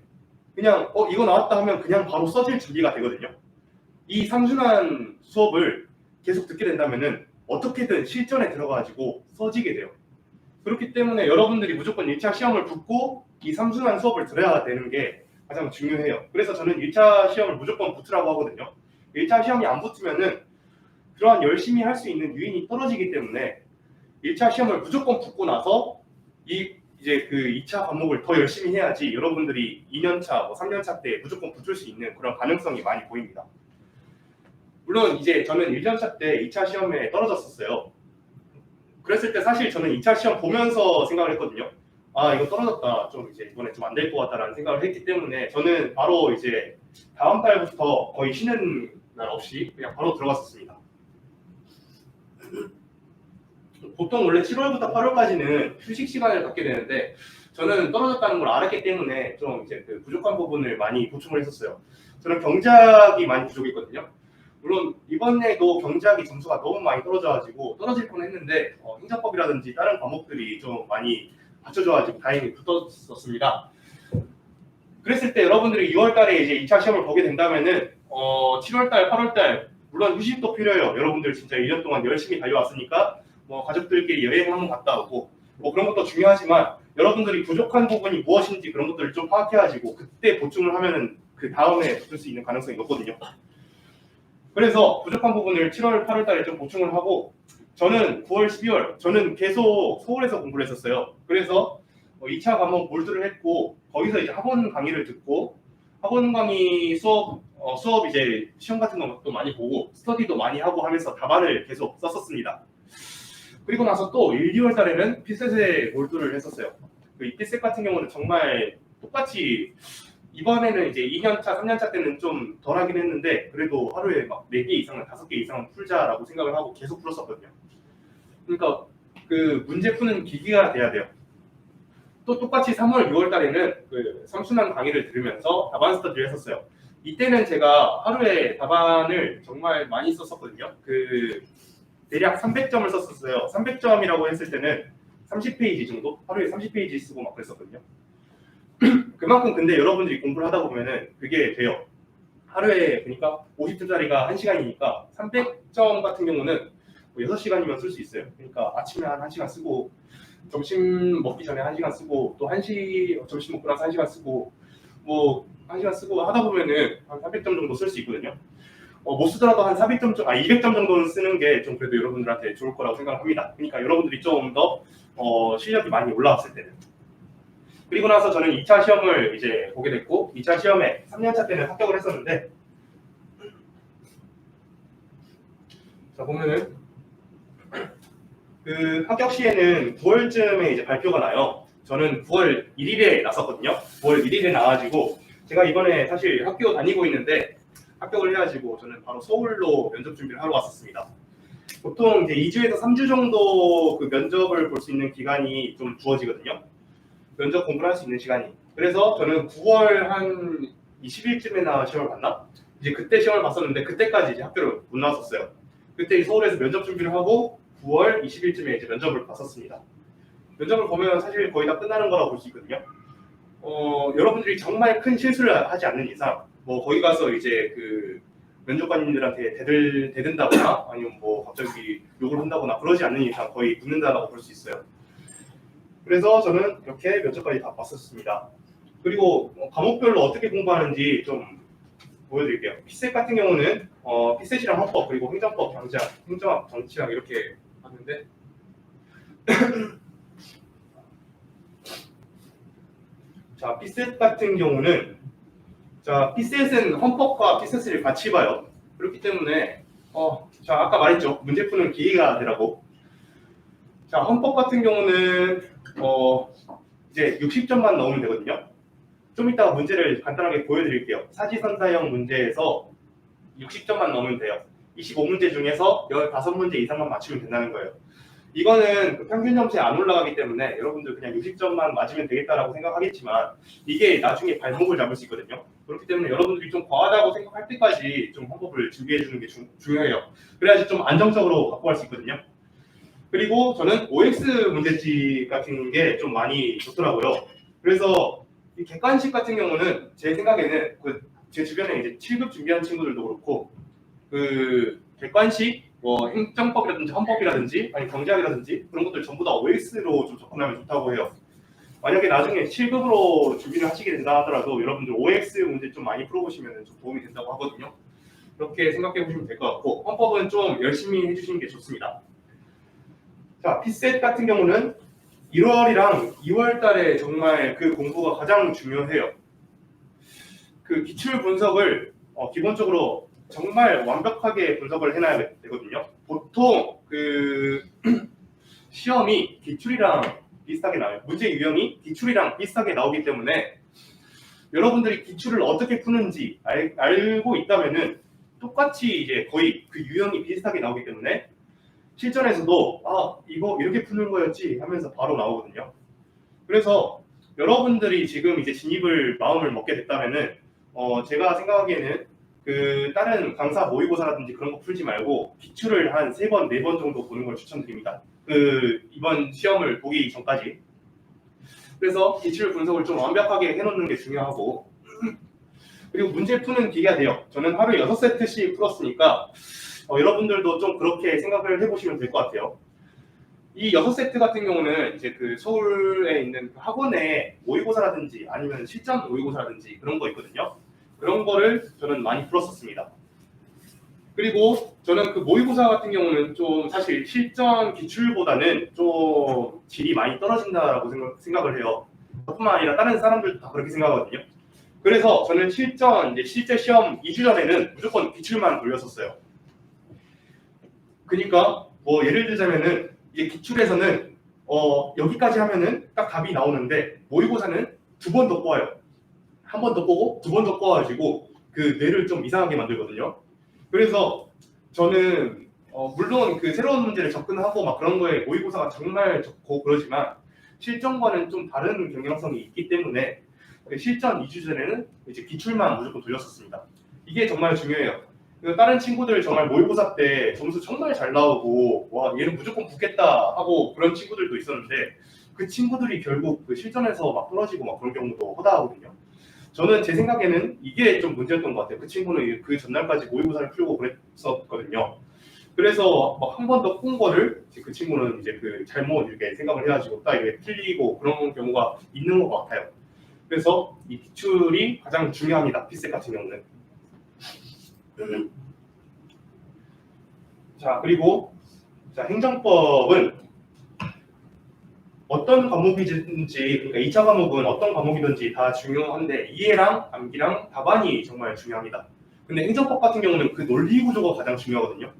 그냥 이거 나왔다 하면 그냥 바로 써질 준비가 되거든요. 이 삼순환 수업을 계속 듣게 된다면은 어떻게든 실전에 들어가지고 써지게 돼요. 그렇기 때문에 여러분들이 무조건 1차 시험을 붙고 이 삼순환 수업을 들어야 되는 게 가장 중요해요. 그래서 저는 1차 시험을 무조건 붙으라고 하거든요. 1차 시험이 안 붙으면은 그러한 열심히 할 수 있는 유인이 떨어지기 때문에 1차 시험을 무조건 붙고 나서 이제 그 2차 과목을 더 열심히 해야지 여러분들이 2년차, 3년차 때 무조건 붙을 수 있는 그런 가능성이 많이 보입니다. 물론 이제 저는 1년차 때 2차 시험에 떨어졌었어요. 그랬을 때 사실 저는 2차 시험 보면서 생각을 했거든요. 아, 이거 떨어졌다. 좀 이제 이번에 좀 안 될 것 같다라는 생각을 했기 때문에 저는 바로 이제 다음 달부터 거의 쉬는 날 없이 그냥 바로 들어갔었습니다. 보통 원래 7월부터 8월까지는 휴식 시간을 갖게 되는데 저는 떨어졌다는 걸 알았기 때문에 좀 이제 그 부족한 부분을 많이 보충을 했었어요. 저는 경작이 많이 부족했거든요. 물론 이번에도 경작이 점수가 너무 많이 떨어져가지고 떨어질 뻔했는데 행정법이라든지 다른 과목들이 좀 많이 받쳐줘가지고 다행히 붙었었습니다. 그랬을 때 여러분들이 6월달에 이제 2차 시험을 보게 된다면은 7월달, 8월달 물론 휴식도 필요해요. 여러분들 진짜 1년 동안 열심히 달려왔으니까 가족들끼리 여행 한번 갔다 오고 그런 것도 중요하지만 여러분들이 부족한 부분이 무엇인지 그런 것들을 좀 파악해가지고 그때 보충을 하면은 그 다음에 붙을 수 있는 가능성이 높거든요. 그래서 부족한 부분을 7월, 8월 달에 좀 보충을 하고 저는 9월, 12월 저는 계속 서울에서 공부를 했었어요. 그래서 2차 과목 몰두를 했고 거기서 이제 학원 강의를 듣고 학원 강의 수업 이제 시험 같은 것도 많이 보고 스터디도 많이 하고 하면서 답안을 계속 썼었습니다. 그리고 나서 또 1, 2월 달에는 피셋에 몰두를 했었어요. 이 피셋 같은 경우는 정말 똑같이 이번에는 이제 2년차, 3년차 때는 좀 덜 하긴 했는데 그래도 하루에 막 4개 이상은 5개 이상은 풀자라고 생각을 하고 계속 풀었었거든요. 그러니까 그 문제 푸는 기기가 돼야 돼요. 또 똑같이 3월, 6월 달에는 그 삼순환 강의를 들으면서 답안 스터디를 했었어요. 이때는 제가 하루에 답안을 정말 많이 썼었거든요. 대략 300점을 썼었어요. 300점이라고 했을 때는 30페이지 정도? 하루에 30페이지 쓰고 막 그랬었거든요. 그만큼 근데 여러분들이 공부를 하다 보면은 그게 돼요. 하루에 그러니까 50점짜리가 1시간이니까 300점 같은 경우는 6시간이면 쓸 수 있어요. 그러니까 아침에 한 1시간 쓰고 점심 먹기 전에 1시간 쓰고 또 점심 먹고 나서 1시간 쓰고 1시간 쓰고 하다 보면은 한 300점 정도 쓸 수 있거든요. 못 쓰더라도 한 200점 정도는 쓰는 게 좀 그래도 여러분들한테 좋을 거라고 생각을 합니다. 그러니까 여러분들이 좀 더 실력이 많이 올라왔을 때는. 그리고 나서 저는 2차 시험을 이제 보게 됐고 2차 시험에 3년차 때는 합격을 했었는데 자 보면은 그 합격 시에는 9월쯤에 이제 발표가 나요. 저는 9월 1일에 났었거든요. 9월 1일에 나와가지고 제가 이번에 사실 학교 다니고 있는데 합격을 해가지고 저는 바로 서울로 면접 준비를 하러 왔었습니다. 보통 이제 2주에서 3주 정도 그 면접을 볼 수 있는 기간이 좀 주어지거든요. 면접 공부를 할 수 있는 시간이. 그래서 저는 9월 한 20일쯤에나 시험을 봤나? 이제 그때 시험을 봤었는데 그때까지 이제 학교를 못 나왔었어요. 그때 서울에서 면접 준비를 하고 9월 20일쯤에 이제 면접을 봤었습니다. 면접을 보면 사실 거의 다 끝나는 거라고 볼 수 있거든요. 여러분들이 정말 큰 실수를 하지 않는 이상 거기 가서 이제 그 면접관님들한테 대든다거나 아니면 갑자기 욕을 한다거나 그러지 않는 이상 거의 붙는다라고 볼 수 있어요. 그래서 저는 이렇게 면접까지 다 봤었습니다. 그리고 과목별로 어떻게 공부하는지 좀 보여드릴게요. 피셋 같은 경우는 피셋이랑 헌법 그리고 행정법, 행정학, 정치학 이렇게 하는데 자 피셋 같은 경우는 자 피셋은 헌법과 피셋을 같이 봐요. 그렇기 때문에 자, 아까 말했죠. 문제 푸는 기회가 되라고. 자, 헌법 같은 경우는 이제 60점만 넣으면 되거든요. 좀 이따가 문제를 간단하게 보여드릴게요. 사지선사형 문제에서 60점만 넣으면 돼요. 25문제 중에서 15문제 이상만 맞추면 된다는 거예요. 이거는 그 평균 점수에 안 올라가기 때문에 여러분들 그냥 60점만 맞으면 되겠다라고 생각하겠지만 이게 나중에 발목을 잡을 수 있거든요. 그렇기 때문에 여러분들이 좀 과하다고 생각할 때까지 좀 헌법을 준비해 주는 게 중요해요. 그래야지 좀 안정적으로 갖고 갈 수 있거든요. 그리고 저는 OX 문제집 같은 게 좀 많이 좋더라고요. 그래서 이 객관식 같은 경우는 제 생각에는 제 주변에 이제 7급 준비한 친구들도 그렇고 그 객관식 뭐 행정법이라든지 헌법이라든지 아니 경제학이라든지 그런 것들 전부 다 OX로 좀 접근하면 좋다고 해요. 만약에 나중에 7급으로 준비를 하시게 된다 하더라도 여러분들 OX 문제 좀 많이 풀어보시면 좀 도움이 된다고 하거든요. 그렇게 생각해 보시면 될 것 같고 헌법은 좀 열심히 해주시는 게 좋습니다. 자, 피셋 같은 경우는 1월이랑 2월 달에 정말 그 공부가 가장 중요해요. 그 기출 분석을 기본적으로 정말 완벽하게 분석을 해놔야 되거든요. 보통 그 시험이 기출이랑 비슷하게 나와요. 문제 유형이 기출이랑 비슷하게 나오기 때문에 여러분들이 기출을 어떻게 푸는지 알고 있다면은 똑같이 이제 거의 그 유형이 비슷하게 나오기 때문에 실전에서도 이거 이렇게 푸는 거였지 하면서 바로 나오거든요. 그래서 여러분들이 지금 이제 진입을 마음을 먹게 됐다면은 제가 생각하기에는 그 다른 강사 모의고사라든지 그런 거 풀지 말고 기출을 한 3번, 4번 정도 보는 걸 추천드립니다. 그 이번 시험을 보기 전까지. 그래서 기출 분석을 좀 완벽하게 해놓는 게 중요하고 그리고 문제 푸는 기회가 돼요. 저는 하루에 6세트씩 풀었으니까 여러분들도 좀 그렇게 생각을 해보시면 될 것 같아요. 이 6세트 같은 경우는 이제 그 서울에 있는 그 학원에 모의고사라든지 아니면 실전 모의고사라든지 그런 거 있거든요. 그런 거를 저는 많이 풀었었습니다. 그리고 저는 그 모의고사 같은 경우는 좀 사실 실전 기출보다는 좀 질이 많이 떨어진다라고 생각을 해요. 저뿐만 아니라 다른 사람들도 다 그렇게 생각하거든요. 그래서 저는 실제 시험 2주 전에는 무조건 기출만 돌렸었어요. 그러니까 뭐 예를 들자면은 이게 기출에서는 여기까지 하면은 딱 답이 나오는데 모의고사는 2번 더 꼬아요. 한 번 더 꼬고 2번 더 꼬아가지고 그 뇌를 좀 이상하게 만들거든요. 그래서 저는 물론 그 새로운 문제를 접근하고 막 그런 거에 모의고사가 정말 적고 그러지만 실전과는 좀 다른 경향성이 있기 때문에 그 실전 2주 전에는 이제 기출만 무조건 돌렸었습니다. 이게 정말 중요해요. 다른 친구들 정말 모의고사 때 점수 정말 잘 나오고 와 얘는 무조건 붙겠다 하고 그런 친구들도 있었는데 그 친구들이 결국 그 실전에서 막 떨어지고 막 그런 경우도 허다하거든요. 저는 제 생각에는 이게 좀 문제였던 것 같아요. 그 친구는 그 전날까지 모의고사를 풀고 그랬었거든요. 그래서 막 한 번 더 꾼 거를 그 친구는 이제 그 잘못 이렇게 생각을 해가지고 딱 이렇게 틀리고 그런 경우가 있는 것 같아요. 그래서 이 기출이 가장 중요합니다. 피셋 같은 경우는. 자, 그리고 행정법은 어떤 과목이든지, 그러니까 2차 과목은 어떤 과목이든지 다 중요한데 이해랑 암기랑 답안이 정말 중요합니다. 근데 행정법 같은 경우는 그 논리 구조가 가장 중요하거든요.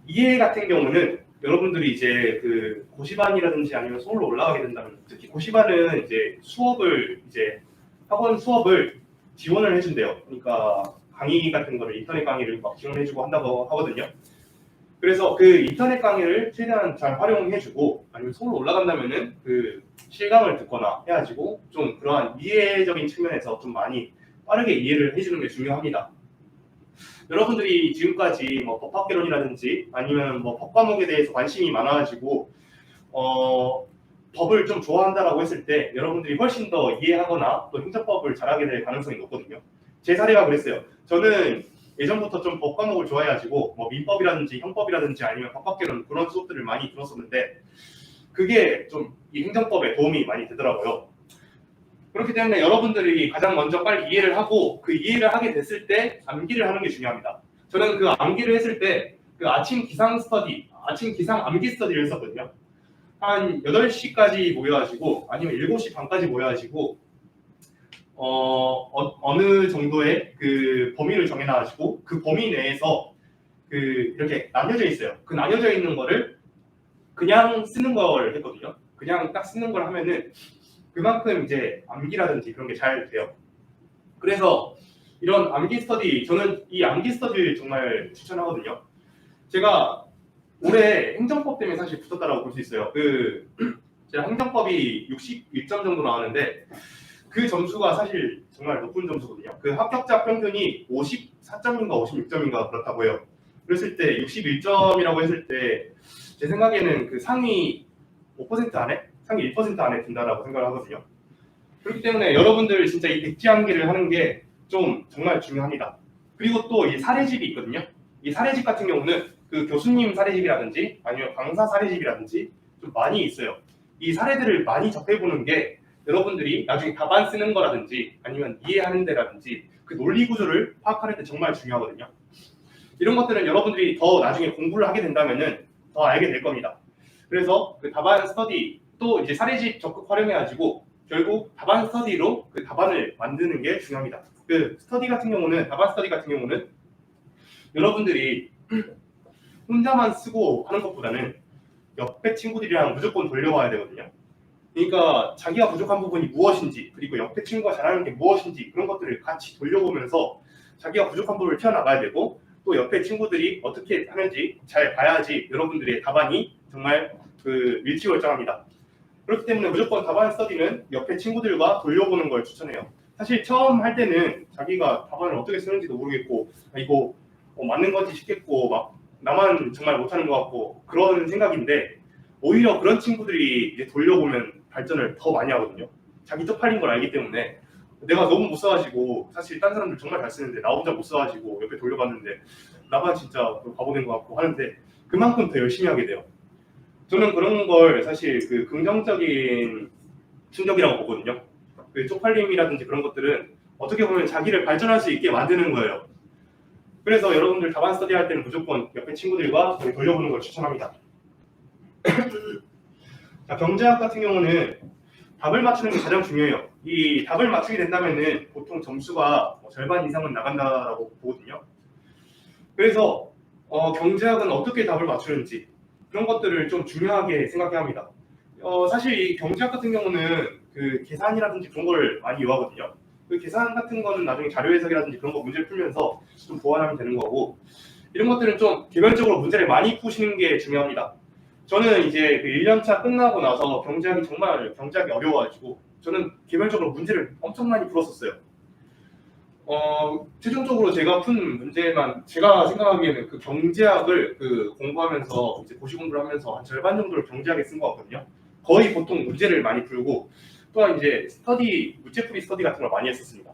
이해 같은 경우는 여러분들이 이제 그 고시반이라든지 아니면 서울로 올라가게 된다면 특히 고시반은 이제 학원 수업을 지원을 해준대요. 그러니까 강의 같은 거를 인터넷 강의를 막 지원해주고 한다고 하거든요. 그래서 그 인터넷 강의를 최대한 잘 활용해주고 아니면 서울로 올라간다면은 그 실강을 듣거나 해가지고 좀 그러한 이해적인 측면에서 좀 많이 빠르게 이해를 해주는 게 중요합니다. 여러분들이 지금까지 뭐 법학개론이라든지 아니면 뭐 법과목에 대해서 관심이 많아가지고 법을 좀 좋아한다라고 했을 때 여러분들이 훨씬 더 이해하거나 또 행정법을 잘하게 될 가능성이 높거든요. 제 사례가 그랬어요. 저는 예전부터 좀 법 과목을 좋아해가지고 뭐 민법이라든지 형법이라든지 아니면 법학개론 그런 수업들을 많이 들었었는데 그게 좀 이 행정법에 도움이 많이 되더라고요. 그렇기 때문에 여러분들이 가장 먼저 빨리 이해를 하고 그 이해를 하게 됐을 때 암기를 하는 게 중요합니다. 저는 그 암기를 했을 때 그 아침 기상 암기 스터디를 했었거든요. 한 8시까지 모여가지고 아니면 7시 반까지 모여가지고 어느 정도의 그 범위를 정해놔가지고 그 범위 내에서 그 이렇게 나뉘어져 있어요. 그 나뉘어져 있는 거를 그냥 쓰는 걸 했거든요. 그냥 딱 쓰는 걸 하면은 그만큼 이제 암기라든지 그런 게 잘 돼요. 그래서 이런 암기 스터디, 저는 이 암기 스터디를 정말 추천하거든요. 제가 올해 행정법 때문에 사실 붙었다라고 볼 수 있어요. 제가 행정법이 61점 정도 나왔는데 그 점수가 사실 정말 높은 점수거든요. 그 합격자 평균이 54점인가 56점인가 그렇다고 해요. 그랬을 때 61점이라고 했을 때 제 생각에는 그 상위 5% 안에, 상위 1% 안에 든다라고 생각을 하거든요. 그렇기 때문에 여러분들 진짜 이 백지암기를 하는 게 좀 정말 중요합니다. 그리고 또 이 사례집이 있거든요. 이 사례집 같은 경우는 그 교수님 사례집이라든지 아니면 강사 사례집이라든지 좀 많이 있어요. 이 사례들을 많이 접해보는 게 여러분들이 나중에 답안 쓰는 거라든지 아니면 이해하는 데라든지 그 논리 구조를 파악하는 데 정말 중요하거든요. 이런 것들은 여러분들이 더 나중에 공부를 하게 된다면은 더 알게 될 겁니다. 그래서 그 답안 스터디 또 이제 사례집 적극 활용해가지고 결국 답안 스터디로 그 답안을 만드는 게 중요합니다. 그 스터디 같은 경우는 답안 스터디 같은 경우는 여러분들이 혼자만 쓰고 하는 것보다는 옆에 친구들이랑 무조건 돌려봐야 되거든요. 그러니까 자기가 부족한 부분이 무엇인지 그리고 옆에 친구가 잘하는 게 무엇인지 그런 것들을 같이 돌려보면서 자기가 부족한 부분을 튀어나가야 되고 또 옆에 친구들이 어떻게 하는지 잘 봐야지 여러분들의 답안이 정말 그 일취월장합니다. 그렇기 때문에 무조건 답안 스터디는 옆에 친구들과 돌려보는 걸 추천해요. 사실 처음 할 때는 자기가 답안을 어떻게 쓰는지도 모르겠고 이거 맞는 건지 싶겠고 막 나만 정말 못하는 것 같고 그런 생각인데 오히려 그런 친구들이 이제 돌려보면 발전을 더 많이 하거든요. 자기 쪽팔린 걸 알기 때문에 내가 너무 못 써가지고 사실 딴 사람들 정말 잘 쓰는데 나 혼자 못 써가지고 옆에 돌려봤는데 나만 진짜 바보 된 것 같고 하는데 그만큼 더 열심히 하게 돼요. 저는 그런 걸 사실 그 긍정적인 충격이라고 보거든요. 그 쪽팔림이라든지 그런 것들은 어떻게 보면 자기를 발전할 수 있게 만드는 거예요. 그래서 여러분들 답안 스터디 할 때는 무조건 옆에 친구들과 돌려보는 걸 추천합니다. 자, 경제학 같은 경우는 답을 맞추는 게 가장 중요해요. 이 답을 맞추게 된다면은 보통 점수가 절반 이상은 나간다라고 보거든요. 그래서 경제학은 어떻게 답을 맞추는지 그런 것들을 좀 중요하게 생각해야 합니다. 사실 이 경제학 같은 경우는 그 계산이라든지 그런 걸 많이 이용하거든요. 그 계산 같은 거는 나중에 자료 해석이라든지 그런 거 문제 풀면서 좀 보완하면 되는 거고 이런 것들은 좀 개별적으로 문제를 많이 푸시는 게 중요합니다. 저는 이제 그 1년차 끝나고 나서 경제학이 어려워가지고 저는 개별적으로 문제를 엄청 많이 풀었었어요. 최종적으로 제가 푼 문제만 제가 생각하기에는 그 경제학을 그 공부하면서 이제 고시 공부를 하면서 한 절반 정도를 경제학에 쓴 것 같거든요. 거의 보통 문제를 많이 풀고 또한 이제 문제풀이 스터디 같은 걸 많이 했었습니다.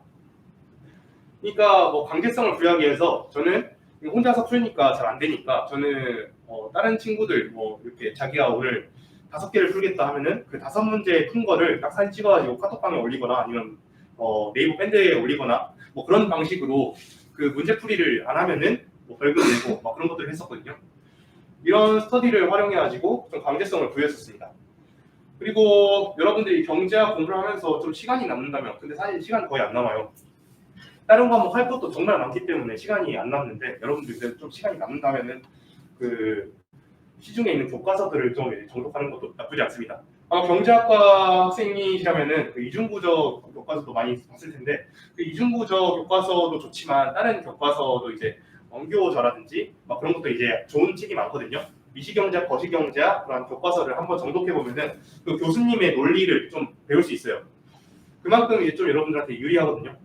그러니까 뭐 강제성을 부여하기 위해서 저는 혼자서 풀니까 잘 안 되니까 저는 다른 친구들 뭐 이렇게 자기가 오늘 5개를 풀겠다 하면은 그 5문제 푼 거를 딱 사진 찍어가지고 카톡방에 올리거나 아니면 네이버 밴드에 올리거나 뭐 그런 방식으로 그 문제풀이를 안 하면은 뭐 벌금 내고 막 그런 것들을 했었거든요. 이런 스터디를 활용해가지고 좀 강제성을 부여했었습니다. 그리고 여러분들이 경제학 공부를 하면서 좀 시간이 남는다면 근데 사실 시간 거의 안 남아요. 다른 과목 할 것도 정말 많기 때문에 시간이 안 남는데 여러분들 좀 시간이 남는다면은 그 시중에 있는 교과서들을 좀 정독하는 것도 나쁘지 않습니다. 경제학과 학생이시라면은 그 이중구조 교과서도 많이 봤을 텐데 그 이중구조 교과서도 좋지만 다른 교과서도 이제 원교저라든지 막 그런 것도 이제 좋은 책이 많거든요. 미시경제학, 거시경제학 그런 교과서를 한번 정독해 보면은 그 교수님의 논리를 좀 배울 수 있어요. 그만큼 이제 좀 여러분들한테 유리하거든요.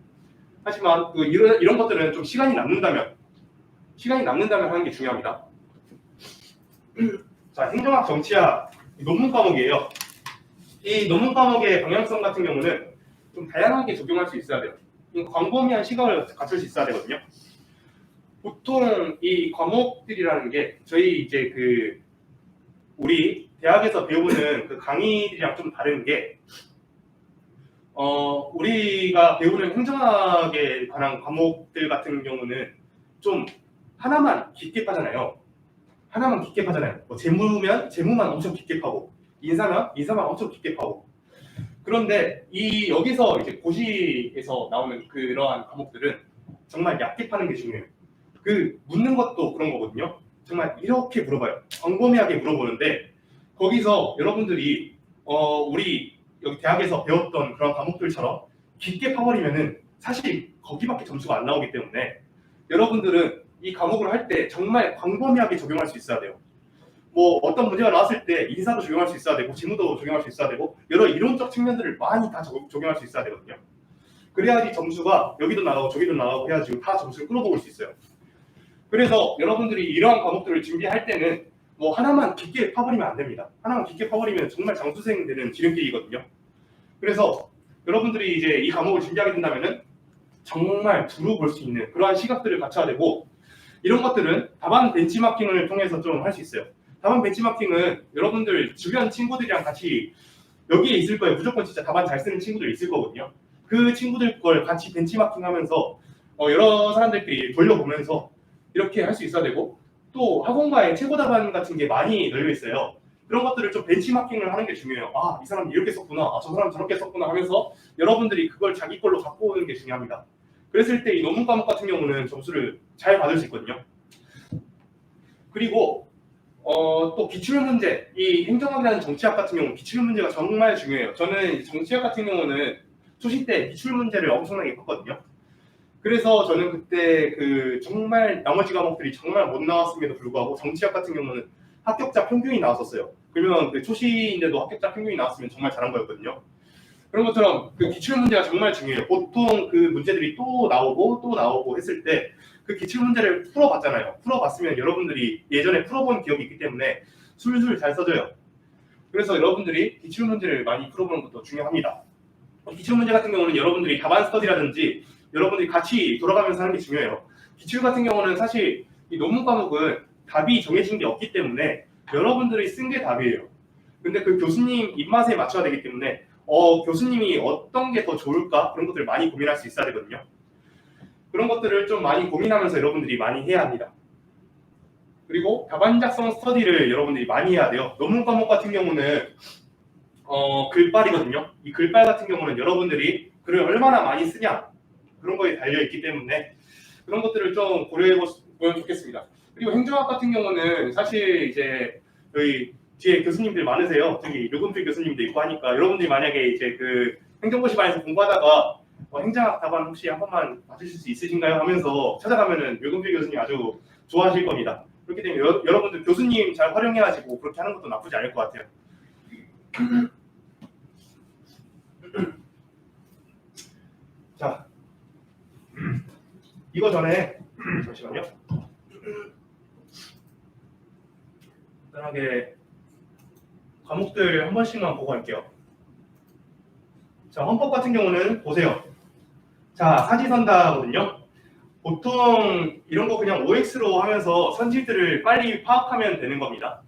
하지만 그 이런 것들은 좀 시간이 남는다면 하는 게 중요합니다. 자, 행정학, 정치학 논문 과목이에요. 이 논문 과목의 방향성 같은 경우는 좀 다양하게 적용할 수 있어야 돼요. 광범위한 시각을 갖출 수 있어야 되거든요. 보통 이 과목들이라는 게 저희 이제 그 우리 대학에서 배우는 그 강의들이랑 좀 다른 게 우리가 배우는 행정학에 관한 과목들 같은 경우는 좀 하나만 깊게 파잖아요. 뭐 재무면 재무만 엄청 깊게 파고 인사면 인사만 엄청 깊게 파고 그런데 이 여기서 이제 고시에서 나오는 그러한 과목들은 정말 얕게 파는 게 중요해요. 그 묻는 것도 그런 거거든요. 정말 이렇게 물어봐요. 광범위하게 물어보는데 거기서 여러분들이 우리 여기 대학에서 배웠던 그런 과목들처럼 깊게 파버리면은 사실 거기밖에 점수가 안 나오기 때문에 여러분들은 이 과목을 할 때 정말 광범위하게 적용할 수 있어야 돼요. 뭐 어떤 문제가 나왔을 때 인사도 적용할 수 있어야 되고 지문도 적용할 수 있어야 되고 여러 이론적 측면들을 많이 다 적용할 수 있어야 되거든요. 그래야지 점수가 여기도 나가고 저기도 나가고 해야지 다 점수를 끌어먹을 수 있어요. 그래서 여러분들이 이러한 과목들을 준비할 때는 뭐 하나만 깊게 파버리면 안 됩니다. 하나만 깊게 파버리면 정말 장수생 되는 지름길이거든요. 그래서 여러분들이 이제 이 과목을 준비하게 된다면은 정말 두루 볼 수 있는 그러한 시각들을 갖춰야 되고 이런 것들은 답안 벤치마킹을 통해서 좀 할 수 있어요. 답안 벤치마킹은 여러분들 주변 친구들이랑 같이 여기에 있을 거예요. 무조건 진짜 답안 잘 쓰는 친구들 있을 거거든요. 그 친구들 걸 같이 벤치마킹하면서 여러 사람들끼리 돌려보면서 이렇게 할 수 있어야 되고 또 학원가에 최고 답안 같은 게 많이 널려 있어요. 그런 것들을 좀 벤치마킹을 하는 게 중요해요. 아, 이 사람이 이렇게 썼구나. 아, 저 사람 저렇게 썼구나 하면서 여러분들이 그걸 자기 걸로 갖고 오는 게 중요합니다. 그랬을 때 이 논문 과목 같은 경우는 점수를 잘 받을 수 있거든요. 그리고 또 기출문제, 이 행정학이라는 정치학 같은 경우는 기출문제가 정말 중요해요. 저는 정치학 같은 경우는 초시 때 기출문제를 엄청나게 봤거든요. 그래서 저는 그때 그 정말 나머지 과목들이 정말 못 나왔음에도 불구하고 정치학 같은 경우는 합격자 평균이 나왔었어요. 그러면 그 초시인데도 합격자 평균이 나왔으면 정말 잘한 거였거든요. 그런 것처럼 그 기출 문제가 정말 중요해요. 보통 그 문제들이 또 나오고 했을 때 그 기출 문제를 풀어봤잖아요. 풀어봤으면 여러분들이 예전에 풀어본 기억이 있기 때문에 술술 잘 써져요. 그래서 여러분들이 기출 문제를 많이 풀어보는 것도 중요합니다. 기출 문제 같은 경우는 여러분들이 답안 스터디라든지 여러분들이 같이 돌아가면서 하는 게 중요해요. 기출 같은 경우는 사실 이 논문 과목은 답이 정해진 게 없기 때문에 여러분들이 쓴 게 답이에요. 근데 그 교수님 입맛에 맞춰야 되기 때문에 교수님이 어떤 게 더 좋을까? 그런 것들을 많이 고민할 수 있어야 되거든요. 그런 것들을 좀 많이 고민하면서 여러분들이 많이 해야 합니다. 그리고 답안 작성 스터디를 여러분들이 많이 해야 돼요. 논문 과목 같은 경우는 글빨이거든요. 이 글빨 같은 경우는 여러분들이 글을 얼마나 많이 쓰냐 그런 거에 달려있기 때문에 그런 것들을 좀 고려해 보면 좋겠습니다. 그리고 행정학 같은 경우는 사실 이제 저희 뒤에 교수님들 많으세요. 저기 류금필 교수님도 있고 하니까 여러분들이 만약에 이제 그 행정고시반에서 공부하다가 행정학 답안 혹시 한 번만 봐주실 수 있으신가요? 하면서 찾아가면은 류금필 교수님 아주 좋아하실 겁니다. 그렇기 때문에 여러분들 교수님 잘 활용해가지고 그렇게 하는 것도 나쁘지 않을 것 같아요. 자, 이거 전에 잠시만요. 간단하게 과목들 한 번씩만 보고 할게요. 자, 헌법 같은 경우는 보세요. 자, 사지선다거든요. 보통 이런 거 그냥 OX로 하면서 선지들을 빨리 파악하면 되는 겁니다.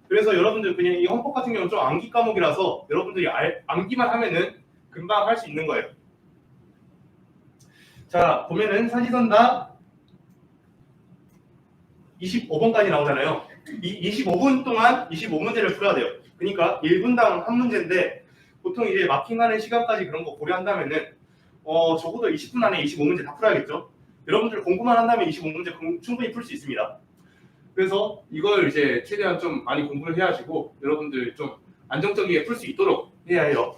그래서 여러분들 그냥 이 헌법 같은 경우는 좀 암기 과목이라서 여러분들이 암기만 하면은 금방 할 수 있는 거예요. 자, 보면은 사지선다 25번까지 나오잖아요. 이 25분 동안 25문제를 풀어야 돼요. 그러니까 1분당 한 문제인데 보통 이제 마킹하는 시간까지 그런 거 고려한다면은 적어도 20분 안에 25문제 다 풀어야겠죠. 여러분들 공부만 한다면 25문제 충분히 풀 수 있습니다. 그래서 이걸 이제 최대한 좀 많이 공부를 해가지고 여러분들 좀 안정적이게 풀 수 있도록 해야 해요.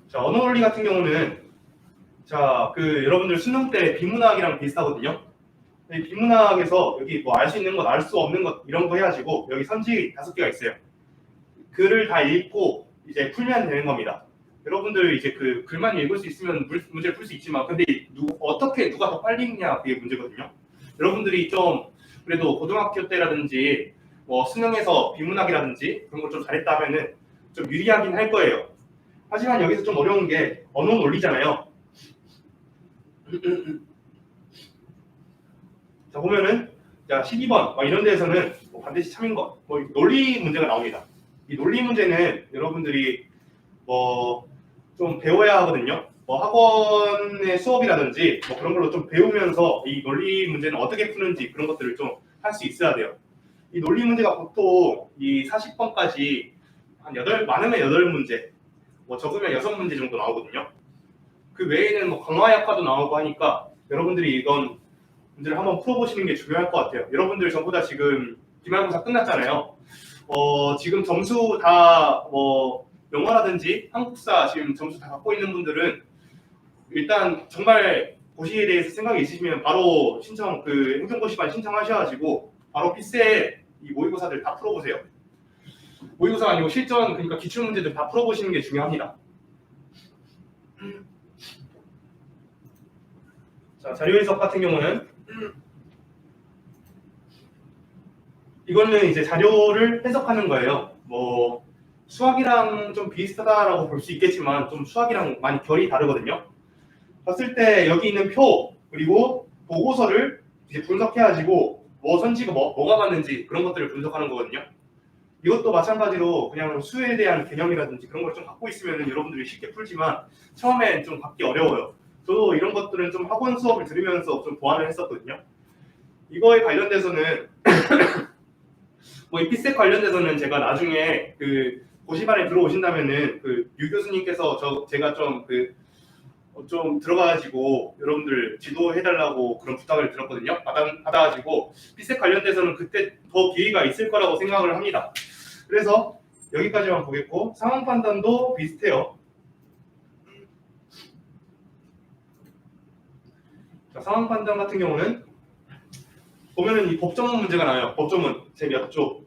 자, 언어 원리 같은 경우는 자, 여러분들 수능 때 비문학이랑 비슷하거든요. 이 비문학에서 여기 뭐 알 수 있는 것, 알 수 없는 것 이런 거 해가지고 여기 선지 5개가 있어요. 글을 다 읽고 이제 풀면 되는 겁니다. 여러분들 이제 그 글만 읽을 수 있으면 문제를 풀 수 있지만 근데 어떻게 누가 더 빨리 읽냐 그게 문제거든요. 여러분들이 좀 그래도 고등학교 때라든지 뭐 수능에서 비문학이라든지 그런 걸 좀 잘했다면은 좀 유리하긴 할 거예요. 하지만 여기서 좀 어려운 게 언어 논리잖아요. 자, 보면은 자 12번 이런 데에서는 뭐 반드시 참인 것, 뭐 논리 문제가 나옵니다. 이 논리 문제는 여러분들이 뭐 좀 배워야 하거든요. 뭐 학원의 수업이라든지 뭐 그런 걸로 좀 배우면서 이 논리 문제는 어떻게 푸는지 그런 것들을 좀 할 수 있어야 돼요. 이 논리 문제가 보통 이 40번까지 한 많으면 8문제, 뭐 적으면 6문제 정도 나오거든요. 그 외에는 뭐 강화약화도 나오고 하니까 여러분들이 이건 문제를 한번 풀어보시는 게 중요할 것 같아요. 여러분들 전부 다 지금 기말고사 끝났잖아요. 지금 점수 다 뭐 영어라든지 한국사 지금 점수 다 갖고 있는 분들은 일단 정말 고시에 대해서 생각이 있으시면 바로 신청 행정고시반 신청하셔가지고 바로 필세 이 모의고사들 다 풀어보세요. 모의고사가 아니고 실전 그러니까 기출 문제들 다 풀어보시는 게 중요합니다. 자, 자료 해석 같은 경우는 이거는 이제 자료를 해석하는 거예요. 뭐 수학이랑 좀 비슷하다라고 볼 수 있겠지만 좀 수학이랑 많이 결이 다르거든요. 봤을 때 여기 있는 표 그리고 보고서를 이제 분석해가지고 뭐 선지가 뭐가 맞는지 그런 것들을 분석하는 거거든요. 이것도 마찬가지로 그냥 수에 대한 개념이라든지 그런 걸 좀 갖고 있으면 여러분들이 쉽게 풀지만 처음엔 좀 갖기 어려워요. 저도 이런 것들은 좀 학원 수업을 들으면서 좀 보완을 했었거든요. 이거에 관련돼서는 뭐 이 피셋 관련돼서는 제가 나중에 그 고시반에 들어오신다면은 그 유 교수님께서 제가 좀 들어가가지고 여러분들 지도해달라고 그런 부탁을 드렸거든요. 받아가지고 피셋 관련돼서는 그때 더 기회가 있을 거라고 생각을 합니다. 그래서 여기까지만 보겠고 상황 판단도 비슷해요. 자, 상황 판단 같은 경우는 보면은 이 법조문 문제가 나와요. 법조문 제 몇 조.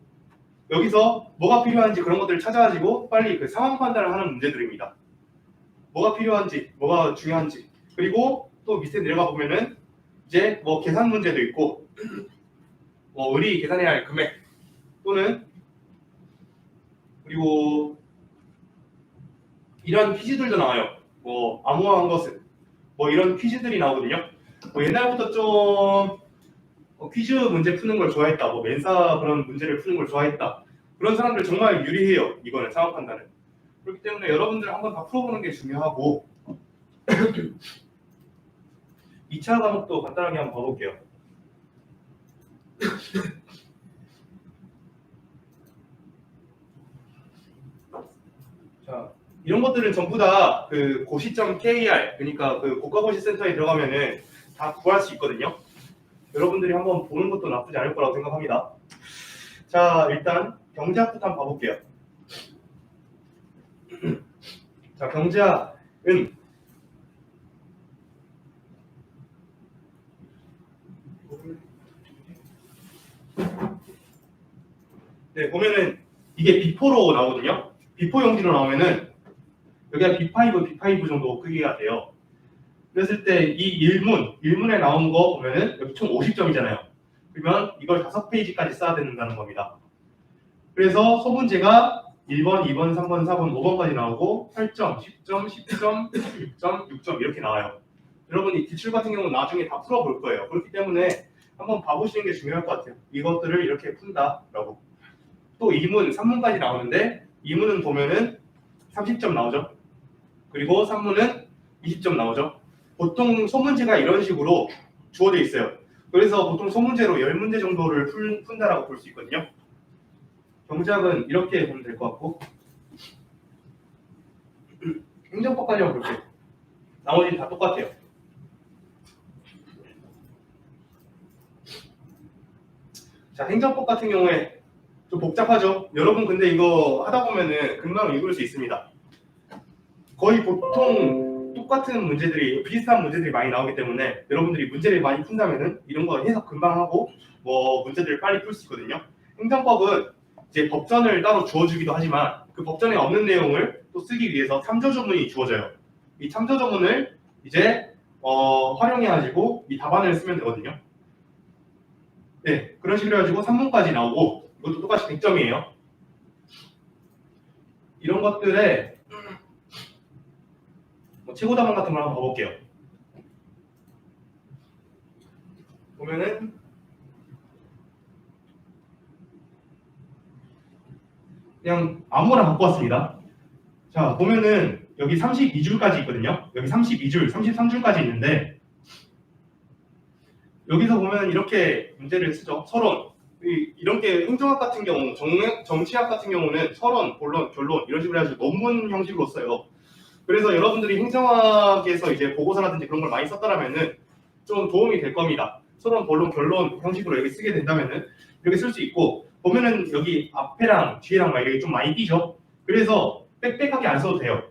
여기서 뭐가 필요한지 그런 것들을 찾아가지고 빨리 그 상황 판단을 하는 문제들입니다. 뭐가 필요한지, 뭐가 중요한지. 그리고 또 밑에 내려가 보면은 이제 뭐 계산 문제도 있고, 뭐 의리 계산해야 할 금액 또는 그리고 이런 퀴즈들도 나와요. 뭐 암호화한 것은 뭐 이런 퀴즈들이 나오거든요. 뭐 옛날부터 좀 퀴즈 문제 푸는 걸 좋아했다, 뭐 멘사 그런 문제를 푸는 걸 좋아했다. 그런 사람들 정말 유리해요. 이거는 상황 판단은. 그렇기 때문에 여러분들 한번 다 풀어보는 게 중요하고 2차 과목도 간단하게 한번 봐볼게요. 자, 이런 것들은 전부 다 그 고시.kr 그러니까 그 국가고시센터에 들어가면은 다 구할 수 있거든요. 여러분들이 한번 보는 것도 나쁘지 않을 거라고 생각합니다. 자, 일단 경제학부터 한번 봐볼게요. 자, 경제학은 네, 보면은 이게 비포로 나오거든요. 비포 용지로 나오면은 여기가 B5 정도 크기가 돼요. 그랬을 때 이 일문에 나온 거 보면은 여기 총 50점이잖아요. 그러면 이걸 5페이지까지 써야 된다는 겁니다. 그래서 소문제가 1번, 2번, 3번, 4번, 5번까지 나오고 8점, 10점, 10점, 6점, 6점 이렇게 나와요. 여러분이 기출 같은 경우는 나중에 다 풀어볼 거예요. 그렇기 때문에 한번 봐보시는 게 중요할 것 같아요. 이것들을 이렇게 푼다라고. 또 2문, 3문까지 나오는데 2문은 보면은 30점 나오죠. 그리고 3문은 20점 나오죠. 보통 소문제가 이런 식으로 주어져 있어요. 그래서 보통 소문제로 10문제 정도를 푼다라고 볼 수 있거든요. 경제학은 이렇게 보면 될 것 같고 행정법까지 한번 볼게요. 나머지는 다 똑같아요. 자, 행정법 같은 경우에 좀 복잡하죠? 여러분 근데 이거 하다 보면은 금방 읽을 수 있습니다. 거의 보통 똑같은 문제들이 비슷한 문제들이 많이 나오기 때문에 여러분들이 문제를 많이 푼다면은 이런 거 해석 금방 하고 뭐 문제들을 빨리 풀 수 있거든요. 행정법은 이제 법전을 따로 주어주기도 하지만 그 법전에 없는 내용을 또 쓰기 위해서 참조조문이 주어져요. 이 참조조문을 이제 활용해가지고 이 답안을 쓰면 되거든요. 네, 그런 식으로 해가지고 3문까지 나오고 이것도 똑같이 100점이에요. 이런 것들에 최고 답안 같은 걸 한번 봐볼게요. 보면은 그냥 아무거나 갖고 왔습니다. 자, 보면은 여기 32줄까지 있거든요. 여기 32줄, 33줄까지 있는데 여기서 보면 이렇게 문제를 쓰죠. 서론. 이런 게 행정학 같은 경우, 정치학 같은 경우는 서론, 본론, 결론 이런 식으로 해가지고 논문 형식으로 써요. 그래서 여러분들이 행정학에서 이제 보고서라든지 그런 걸 많이 썼다라면은 좀 도움이 될 겁니다. 서론, 본론, 결론 형식으로 여기 쓰게 된다면은 이렇게 쓸 수 있고, 보면은 여기 앞에랑 뒤에랑 막 이렇게 좀 많이 띄죠. 그래서 빽빽하게 안 써도 돼요.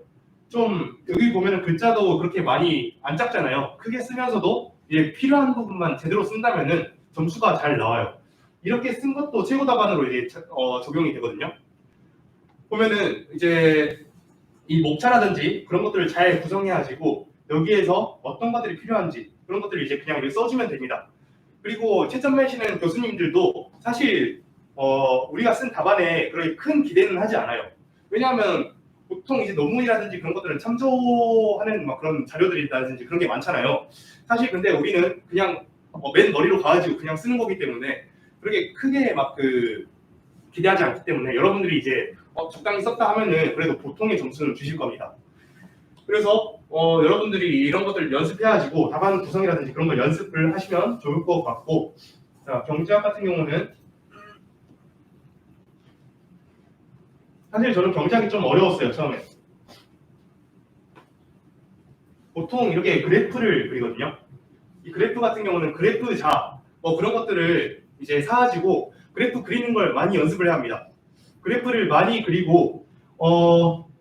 좀 여기 보면은 글자도 그렇게 많이 안 작잖아요. 크게 쓰면서도 이제 필요한 부분만 제대로 쓴다면은 점수가 잘 나와요. 이렇게 쓴 것도 최고 답안으로 이제 적용이 되거든요. 보면은 이제 이 목차라든지 그런 것들을 잘 구성해가지고 여기에서 어떤 것들이 필요한지 그런 것들을 이제 그냥 이렇게 써주면 됩니다. 그리고 채점 매시는 교수님들도 사실 우리가 쓴 답안에 그렇게 큰 기대는 하지 않아요. 왜냐하면 보통 이제 논문이라든지 그런 것들은 참조하는 막 그런 자료들이 있다든지 그런 게 많잖아요. 사실 근데 우리는 그냥 맨 머리로 가가지고 그냥 쓰는 거기 때문에 그렇게 크게 막 기대하지 않기 때문에 여러분들이 이제 적당히 썼다 하면은 그래도 보통의 점수는 주실 겁니다. 그래서 여러분들이 이런 것들 연습해가지고 답안 구성이라든지 그런 걸 연습을 하시면 좋을 것 같고, 자, 경제학 같은 경우는 사실 저는 경제학이 좀 어려웠어요, 처음에. 보통 이렇게 그래프를 그리거든요. 이 그래프 같은 경우는 그래프자 그런 것들을 이제 사가지고 그래프 그리는 걸 많이 연습을 해야 합니다. 그래프를 많이 그리고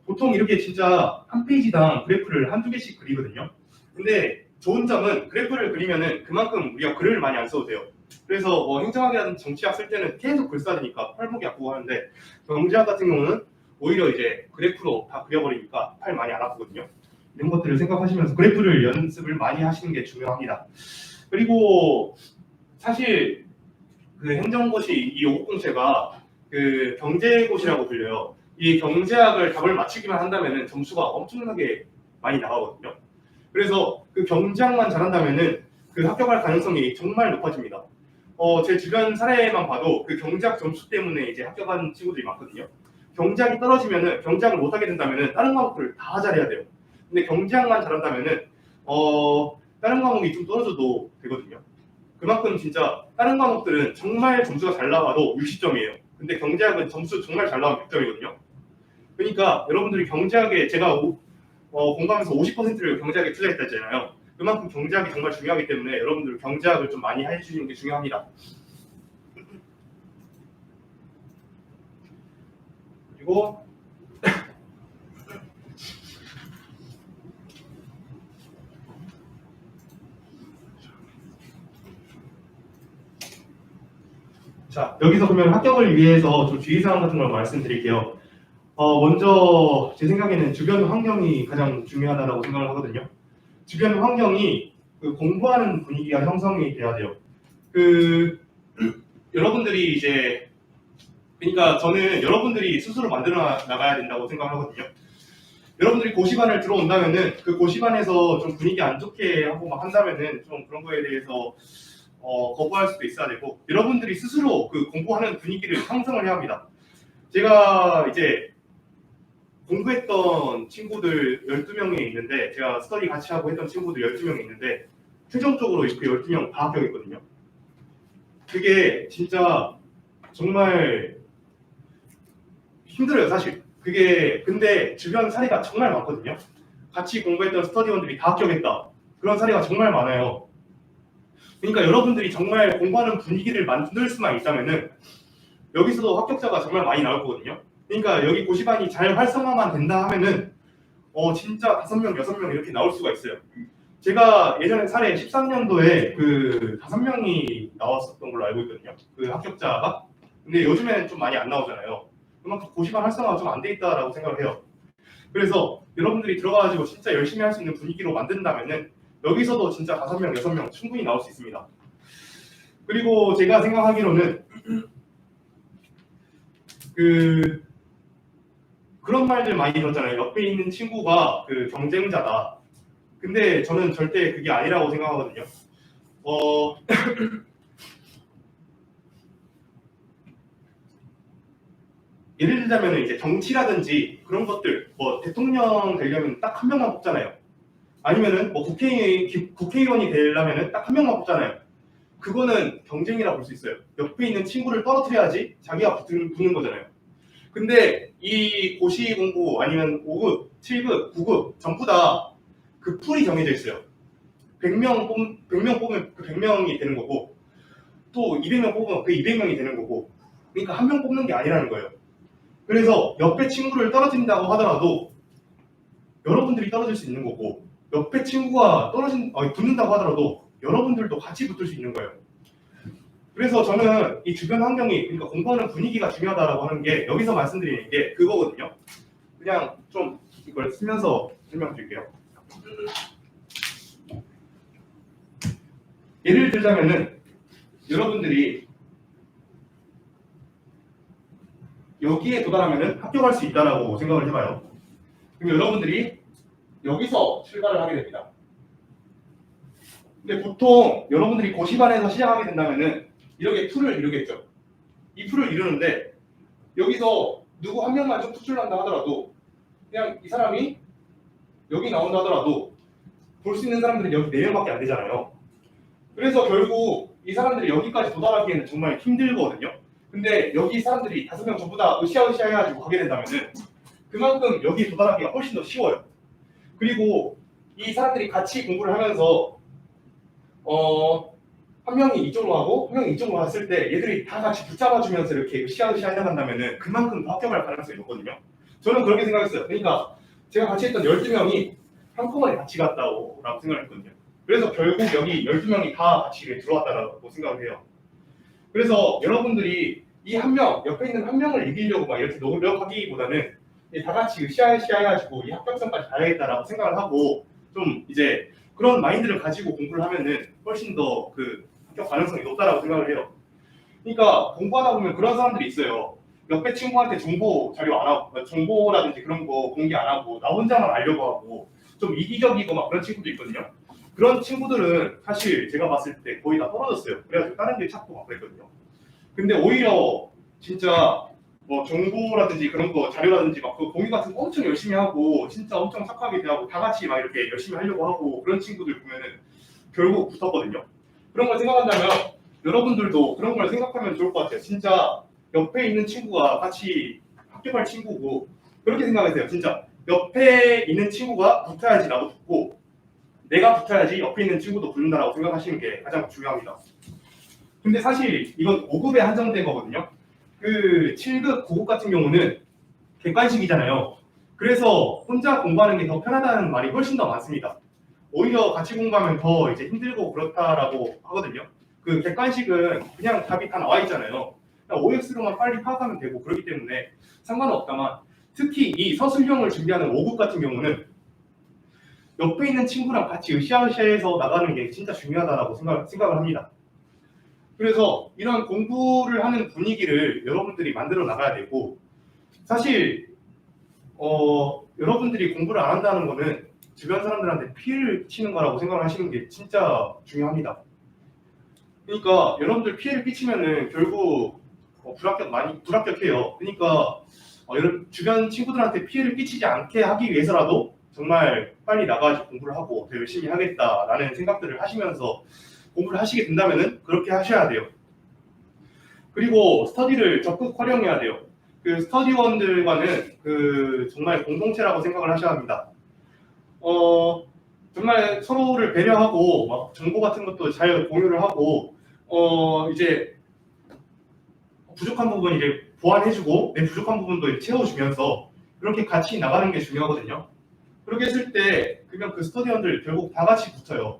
보통 이렇게 진짜 한 페이지당 그래프를 한두 개씩 그리거든요. 근데 좋은 점은 그래프를 그리면은 그만큼 우리가 글을 많이 안 써도 돼요. 그래서 행정학이라든지 정치학 쓸 때는 계속 글 써야 되니까 팔목이 아프고 하는데 경제학 같은 경우는 오히려 이제 그래프로 다 그려버리니까 팔 많이 안 아프거든요. 이런 것들을 생각하시면서 그래프를 연습을 많이 하시는 게 중요합니다. 그리고 사실 그 행정고시 이 오공채가 그 경제고시라고 불려요. 이 경제학을 답을 맞추기만 한다면은 점수가 엄청나게 많이 나가거든요. 그래서 그 경제학만 잘한다면은 그 합격할 가능성이 정말 높아집니다. 제 주변 사례만 봐도 그 경제학 점수 때문에 이제 합격한 친구들이 많거든요. 경제학이 떨어지면은 경제학을 못하게 된다면은 다른 과목들을 다 잘해야 돼요. 근데 경제학만 잘한다면은 다른 과목이 좀 떨어져도 되거든요. 그만큼 진짜 다른 과목들은 정말 점수가 잘 나와도 60점이에요. 근데 경제학은 점수 정말 잘 나오면 100점이거든요. 그러니까 여러분들이 경제학에 제가 공부하면서 50%를 경제학에 투자했다 했잖아요. 그만큼 경제학이 정말 중요하기 때문에 여러분들 경제학을 좀 많이 해주시는 게 중요합니다. 그리고 자, 여기서 그러면 합격을 위해서 좀 주의사항 같은 걸 말씀드릴게요. 먼저 제 생각에는 주변 환경이 가장 중요하다고 생각을 하거든요. 주변 환경이 그 공부하는 분위기가 형성이 돼야 돼요. 여러분들이 이제 그러니까 저는 여러분들이 스스로 만들어 나가야 된다고 생각을 하거든요. 여러분들이 고시반을 들어온다면은 그 고시반에서 좀 분위기 안 좋게 하고 막 한다면은 좀 그런 거에 대해서 거부할 수도 있어야 되고 여러분들이 스스로 그 공부하는 분위기를 형성을 해야 합니다. 제가 이제 공부했던 친구들 12명이 있는데 제가 스터디 같이 하고 했던 친구들 12명이 있는데 최종적으로 그 12명 다 합격했거든요. 그게 진짜 정말 힘들어요, 사실. 그게 근데 주변 사례가 정말 많거든요. 같이 공부했던 스터디원들이 다 합격했다. 그런 사례가 정말 많아요. 그러니까 여러분들이 정말 공부하는 분위기를 만들 수만 있다면은 여기서도 합격자가 정말 많이 나올 거거든요. 그러니까 여기 고시반이 잘 활성화만 된다 하면은 진짜 5명, 6명 이렇게 나올 수가 있어요. 제가 예전에 사례 13년도에 그 5명이 나왔었던 걸로 알고 있거든요. 그 합격자가. 근데 요즘에는 좀 많이 안 나오잖아요. 그만큼 고시반 활성화가 좀 안 돼 있다라고 생각을 해요. 그래서 여러분들이 들어가가지고 진짜 열심히 할 수 있는 분위기로 만든다면은 여기서도 진짜 5명, 6명 충분히 나올 수 있습니다. 그리고 제가 생각하기로는 그런 말들 많이 들었잖아요. 옆에 있는 친구가 그 경쟁자다. 근데 저는 절대 그게 아니라고 생각하거든요. 예를 들자면 이제 정치라든지 그런 것들, 대통령 되려면 딱 한 명만 뽑잖아요. 아니면은 국회의원이 되려면은 딱 한 명만 뽑잖아요. 그거는 경쟁이라 볼 수 있어요. 옆에 있는 친구를 떨어뜨려야지 자기가 붙는 거잖아요. 근데 이 고시 공부 아니면 5급, 7급, 9급 전부 다 그 풀이 정해져 있어요. 100명 뽑으면 그 100명이 되는 거고 또 200명 뽑으면 그 200명이 되는 거고 그러니까 한 명 뽑는 게 아니라는 거예요. 그래서 옆에 친구를 떨어진다고 하더라도 여러분들이 떨어질 수 있는 거고 옆에 친구가 붙는다고 하더라도 여러분들도 같이 붙을 수 있는 거예요. 그래서 저는 이 주변 환경이 그러니까 공부하는 분위기가 중요하다라고 하는 게 여기서 말씀드리는 게 그거거든요. 그냥 좀 이걸 쓰면서 설명드릴게요. 예를 들자면은 여러분들이 여기에 도달하면은 합격할 수 있다라고 생각을 해봐요. 그럼 여러분들이 여기서 출발을 하게 됩니다. 근데 보통 여러분들이 고시반에서 시작하게 된다면은 이렇게 풀을 이루겠죠. 이 풀을 이루는데 여기서 누구 한 명만 좀 투출한다 하더라도 그냥 이 사람이 여기 나온다 하더라도 볼 수 있는 사람들은 여기 4명밖에 안 되잖아요. 그래서 결국 이 사람들이 여기까지 도달하기에는 정말 힘들거든요. 근데 여기 사람들이 5명 전부 다 으쌰으쌰 해가지고 가게 된다면은 그만큼 여기에 도달하기가 훨씬 더 쉬워요. 그리고 이 사람들이 같이 공부를 하면서 한 명이 이쪽으로 가고 한 명이 이쪽으로 갔을 때 얘들이 다 같이 붙잡아주면서 이렇게 으쌰으쌰 해나간다면은 그만큼 더 합격할 가능성이 높거든요. 저는 그렇게 생각했어요. 그러니까 제가 같이 했던 12명이 한꺼번에 같이 갔다고 생각을 했거든요. 그래서 결국 여기 12명이 다 같이 들어왔다고 생각을 해요. 그래서 여러분들이 이 한 명, 옆에 있는 한 명을 이기려고 막 이렇게 노력하기보다는 다 같이 으쌰으쌰 해가지고 이 합격선까지 가야겠다라고 생각을 하고 좀 이제 그런 마인드를 가지고 공부를 하면은 훨씬 더 그 합격 가능성이 높다라고 생각을 해요. 그러니까 공부하다 보면 그런 사람들이 있어요. 옆에 친구한테 정보 자료 안 하고, 정보라든지 그런 거 공개 안 하고 나 혼자만 알려고 하고 좀 이기적이고 막 그런 친구도 있거든요. 그런 친구들은 사실 제가 봤을 때 거의 다 떨어졌어요. 그래가지고 다른 길 찾고 막 그랬거든요. 근데 오히려 진짜 뭐 정보라든지 그런 거 자료라든지 막 그 공유 같은 거 엄청 열심히 하고 진짜 엄청 착하게 대하고 다 같이 막 이렇게 열심히 하려고 하고 그런 친구들 보면은 결국 붙었거든요. 그런 걸 생각한다면 여러분들도 그런 걸 생각하면 좋을 것 같아요. 진짜 옆에 있는 친구가 같이 합격할 친구고 그렇게 생각하세요. 진짜 옆에 있는 친구가 붙어야지 나도 붙고 내가 붙어야지 옆에 있는 친구도 붙는다라고 생각하시는 게 가장 중요합니다. 근데 사실 이건 5급에 한정된 거거든요. 그 7급, 9급 같은 경우는 객관식이잖아요. 그래서 혼자 공부하는 게 더 편하다는 말이 훨씬 더 많습니다. 오히려 같이 공부하면 더 이제 힘들고 그렇다라고 하거든요. 그 객관식은 그냥 답이 다 나와 있잖아요. 그냥 OX로만 빨리 파악하면 되고 그렇기 때문에 상관은 없다만 특히 이 서술형을 준비하는 5급 같은 경우는 옆에 있는 친구랑 같이 으쌰으쌰해서 나가는 게 진짜 중요하다고 생각을 합니다. 그래서 이런 공부를 하는 분위기를 여러분들이 만들어 나가야 되고 사실 여러분들이 공부를 안 한다는 거는 주변 사람들한테 피해를 끼치는 거라고 생각을 하시는 게 진짜 중요합니다. 그러니까 여러분들 피해를 끼치면은 결국 불합격해요. 그러니까 주변 친구들한테 피해를 끼치지 않게 하기 위해서라도 정말 빨리 나가서 공부를 하고 더 열심히 하겠다라는 생각들을 하시면서 공부를 하시게 된다면은 그렇게 하셔야 돼요. 그리고 스터디를 적극 활용해야 돼요. 그 스터디원들과는 그 정말 공동체라고 생각을 하셔야 합니다. 정말 서로를 배려하고 막 정보 같은 것도 잘 공유를 하고 이제 부족한 부분 이제 보완해주고 내 부족한 부분도 이제 채워주면서 그렇게 같이 나가는 게 중요하거든요. 그렇게 했을 때 그냥 그 스터디원들 결국 다 같이 붙어요.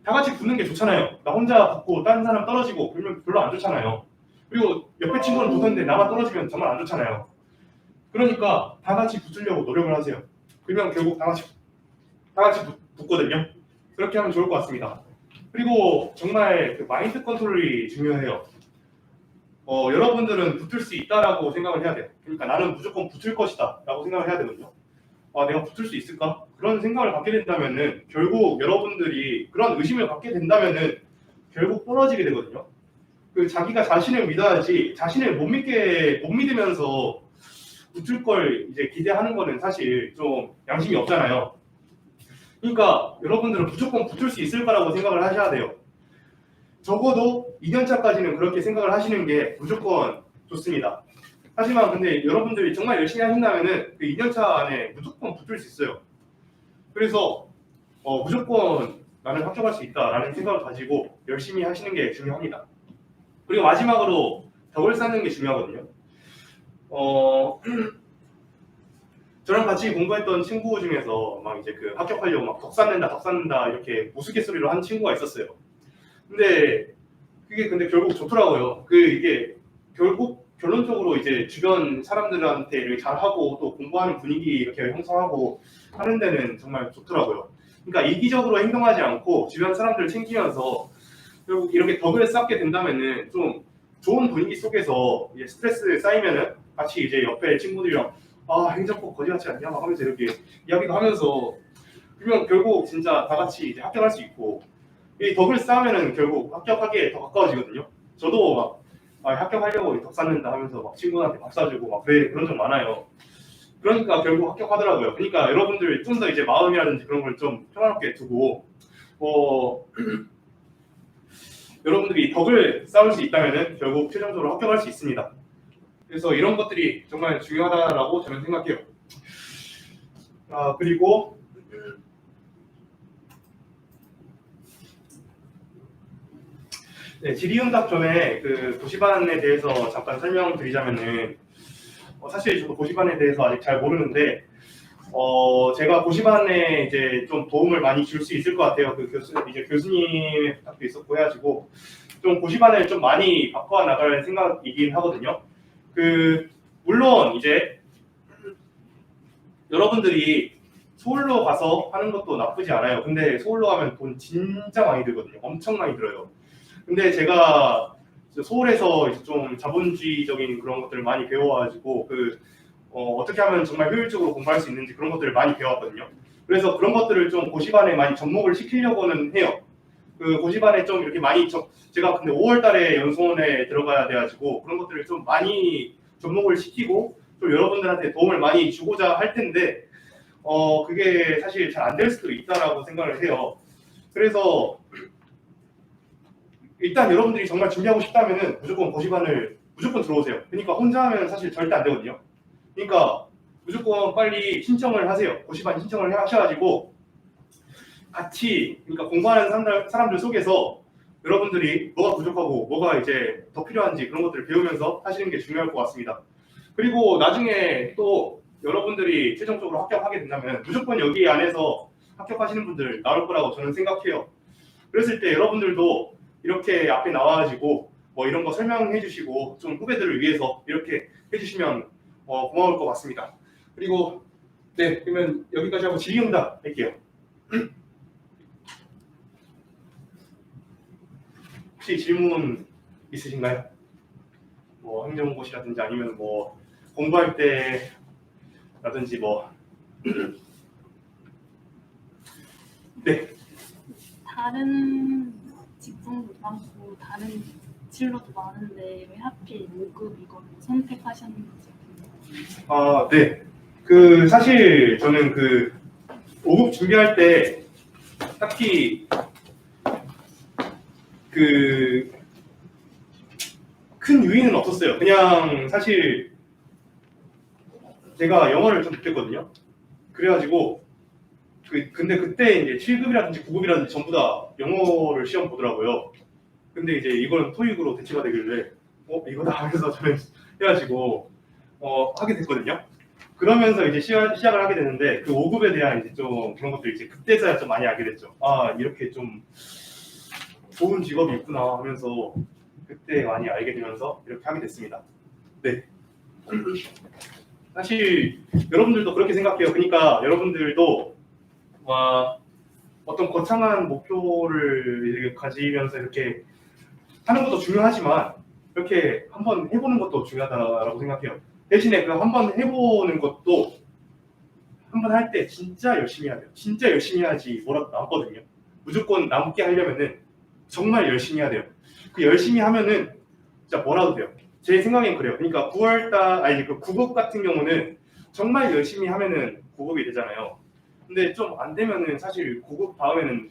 다 같이 붙는 게 좋잖아요. 나 혼자 붙고 다른 사람 떨어지고 그러면 별로 안 좋잖아요. 그리고 옆에 친구는 붙었는데 나만 떨어지면 정말 안 좋잖아요. 그러니까 다 같이 붙으려고 노력을 하세요. 그러면 결국 다 같이 붙거든요. 그렇게 하면 좋을 것 같습니다. 그리고 정말 그 마인드 컨트롤이 중요해요. 여러분들은 붙을 수 있다라고 생각을 해야 돼요. 그러니까 나는 무조건 붙을 것이다 라고 생각을 해야 되거든요. 내가 붙을 수 있을까? 그런 생각을 갖게 된다면은 결국 여러분들이 그런 의심을 갖게 된다면은 결국 떨어지게 되거든요. 그 자기가 자신을 믿어야지 자신을 못 믿으면서 붙을 걸 이제 기대하는 거는 사실 좀 양심이 없잖아요. 그러니까 여러분들은 무조건 붙을 수 있을 거라고 생각을 하셔야 돼요. 적어도 2년차까지는 그렇게 생각을 하시는 게 무조건 좋습니다. 하지만 근데 여러분들이 정말 열심히 하신다면은 그 2년차 안에 무조건 붙을 수 있어요. 그래서 무조건 나는 합격할 수 있다라는 생각을 가지고 열심히 하시는 게 중요합니다. 그리고 마지막으로 덕을 쌓는 게 중요하거든요. 저랑 같이 공부했던 친구 중에서 막 이제 그 합격하려고 막 덕 쌓는다 이렇게 우스갯소리로 한 친구가 있었어요. 근데 그게 근데 결국 좋더라고요. 이게 결국 결론적으로 이제 주변 사람들한테 이렇게 잘하고 또 공부하는 분위기 이렇게 형성하고 하는 데는 정말 좋더라고요. 그러니까 이기적으로 행동하지 않고 주변 사람들을 챙기면서 결국 이렇게 덕을 쌓게 된다면은 좀 좋은 분위기 속에서 이제 스트레스 쌓이면은 같이 이제 옆에 친구들이랑 행정법 거지같지 않냐 막 하면서 이렇게 이야기도 하면서 그러면 결국 진짜 다 같이 이제 합격할 수 있고 이 덕을 쌓으면은 결국 합격하기에 더 가까워지거든요. 저도 막 합격하려고 덕 쌓는다 하면서 막 친구한테 밥 사주고 막 그런 적 많아요. 그러니까 결국 합격하더라고요. 그러니까 여러분들 좀 더 이제 마음이라든지 그런 걸 좀 평화롭게 두고 여러분들이 덕을 쌓을 수 있다면은 결국 최종적으로 합격할 수 있습니다. 그래서 이런 것들이 정말 중요하다라고 저는 생각해요. 그리고 네, 질의응답 전에 그 고시반에 대해서 잠깐 설명드리자면은 사실 저도 고시반에 대해서 아직 잘 모르는데 제가 고시반에 이제 좀 도움을 많이 줄 수 있을 것 같아요. 그 교수님의 부탁도 있었고 해가지고 좀 고시반을 좀 많이 바꿔 나갈 생각이긴 하거든요. 물론 이제 여러분들이 서울로 가서 하는 것도 나쁘지 않아요. 근데 서울로 가면 돈 진짜 많이 들거든요. 엄청 많이 들어요. 근데 제가 서울에서 이제 좀 자본주의적인 그런 것들을 많이 배워가지고 어떻게 하면 정말 효율적으로 공부할 수 있는지 그런 것들을 많이 배웠거든요. 그래서 그런 것들을 좀 고시반에 많이 접목을 시키려고는 해요. 고시반에 좀 이렇게 많이 제가 근데 5월달에 연수원에 들어가야 돼가지고 그런 것들을 좀 많이 접목을 시키고 좀 여러분들한테 도움을 많이 주고자 할 텐데 그게 사실 잘 안 될 수도 있다라고 생각을 해요. 그래서 일단 여러분들이 정말 준비하고 싶다면은 무조건 고시반을 무조건 들어오세요. 그러니까 혼자 하면 사실 절대 안 되거든요. 그러니까 무조건 빨리 신청을 하세요. 고시반 신청을 하셔가지고 같이 그러니까 공부하는 사람들 속에서 여러분들이 뭐가 부족하고 뭐가 이제 더 필요한지 그런 것들을 배우면서 하시는 게 중요할 것 같습니다. 그리고 나중에 또 여러분들이 최종적으로 합격하게 된다면 무조건 여기 안에서 합격하시는 분들 나올 거라고 저는 생각해요. 그랬을 때 여러분들도 이렇게 앞에 나와가지고 뭐 이런 거 설명해 주시고 좀 후배들을 위해서 이렇게 해주시면 고마울 것 같습니다. 그리고 네, 그러면 여기까지 하고 질의응답 할게요. 혹시 질문 있으신가요? 뭐 행정고시라든지 아니면 뭐 공부할 때라든지 뭐 네. 다른 직종도 많고 다른 진로도 많은데 왜 하필 5급 이걸 선택하셨는지. 네. 사실 저는 5급 준비할 때 딱히 큰 유의는 없었어요. 그냥 사실 제가 영어를 좀 못했거든요. 그래가지고 근데 그때 이제 7급이라든지 9급이라든지 전부 다 영어를 시험 보더라고요. 근데 이제 이거는 토익으로 대체가 되길래 이거다 하면서 저는 해가지고 하게 됐거든요. 그러면서 이제 시작을 하게 되는데 5급에 대한 이제 좀 그런 것들 이제 그때서야 좀 많이 알게 됐죠. 이렇게 좀 좋은 직업이 있구나 하면서 그때 많이 알게 되면서 이렇게 하게 됐습니다. 네. 사실 여러분들도 그렇게 생각해요. 그러니까 여러분들도 어떤 거창한 목표를 가지면서 이렇게 하는 것도 중요하지만 이렇게 한번 해보는 것도 중요하다고 생각해요. 대신에 한번 해보는 것도 한번 할 때 진짜 열심히 해야 돼요. 진짜 열심히 해야지 뭐라도 남거든요. 무조건 남게 하려면은 정말 열심히 해야 돼요. 열심히 하면은 진짜 뭐라도 돼요. 제 생각엔 그래요. 그러니까 9급 같은 경우는 정말 열심히 하면은 9급이 되잖아요. 근데 좀 안 되면은 사실 9급 다음에는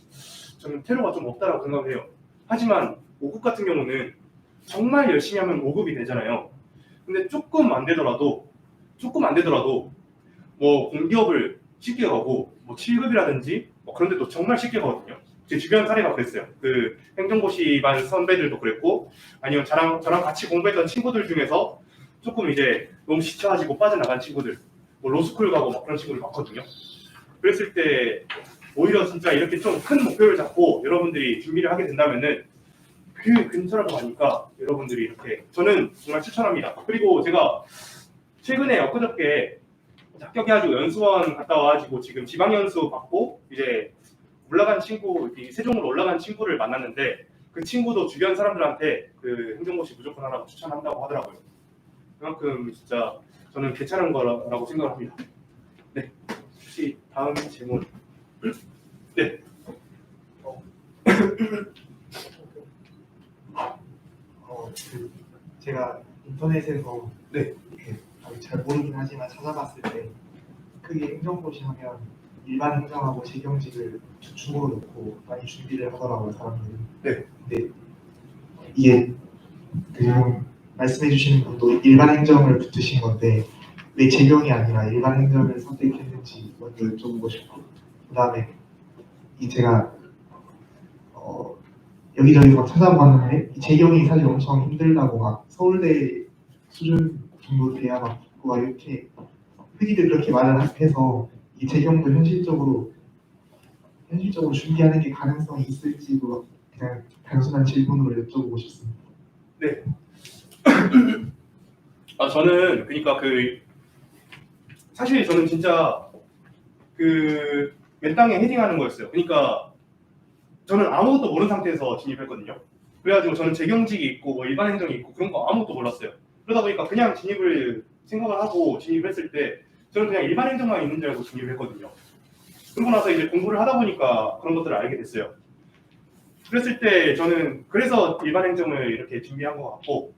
저는 퇴로가 좀 없다라고 생각해요. 하지만 5급 같은 경우는 정말 열심히 하면 5급이 되잖아요. 근데 조금 안 되더라도 뭐 공기업을 쉽게 가고 뭐 7급이라든지 뭐 그런 데도 정말 쉽게 가거든요. 제 주변 사례가 그랬어요. 그 행정고시 반 선배들도 그랬고 아니면 저랑 같이 공부했던 친구들 중에서 조금 이제 너무 지쳐가지고 빠져나간 친구들 뭐 로스쿨 가고 막 그런 친구들 봤거든요. 그랬을 때 오히려 진짜 이렇게 좀 큰 목표를 잡고 여러분들이 준비를 하게 된다면은 그 근처라도 가니까 여러분들이 이렇게 저는 정말 추천합니다. 그리고 제가 최근에 엊그저께 합격해가지고 연수원 갔다 와가지고 지금 지방연수 받고 이제 올라간 친구, 세종으로 올라간 친구를 만났는데 그 친구도 주변 사람들한테 그 행정고시 무조건 하라고 추천한다고 하더라고요. 그만큼 진짜 저는 괜찮은 거라고 생각을 합니다. 네, 혹시 다음 질문. 네. 제가 인터넷에서 네. 이렇게 잘 모르긴 하지만 찾아봤을 때 크게 행정고시 하면 일반 행정하고 재경직을 중으로 놓고 많이 준비를 하더라고요, 사람들이. 네. 근데 이게 그냥 말씀해 주시는 분도 일반 행정을 붙으신 건데 왜 재경이 아니라 일반 행정을 선택했는지 먼저 여쭤보고 싶고, 그다음에 이 제가 여기저기 막 찾아봤는데 이 재경이 사실 엄청 힘들다고 막 서울대 수준 정도 돼야 막 붙고 막 이렇게 흔히들 그렇게 말을 해서 이 재경도 현실적으로 준비하는 게 가능성이 있을지도 그냥 단순한 질문으로 여쭤보고 싶습니다. 네. 저는 그러니까 사실 저는 진짜 맨땅에 헤딩하는 거였어요. 그러니까 저는 아무것도 모르는 상태에서 진입했거든요. 그래가지고 저는 재경직이 있고 뭐 일반 행정이 있고 그런 거 아무것도 몰랐어요. 그러다 보니까 그냥 진입을 생각을 하고 진입했을 때 저는 그냥 일반 행정만 있는 줄 알고 진입을 했거든요. 그러고 나서 이제 공부를 하다 보니까 그런 것들을 알게 됐어요. 그랬을 때 저는 그래서 일반 행정을 이렇게 준비한 것 같고,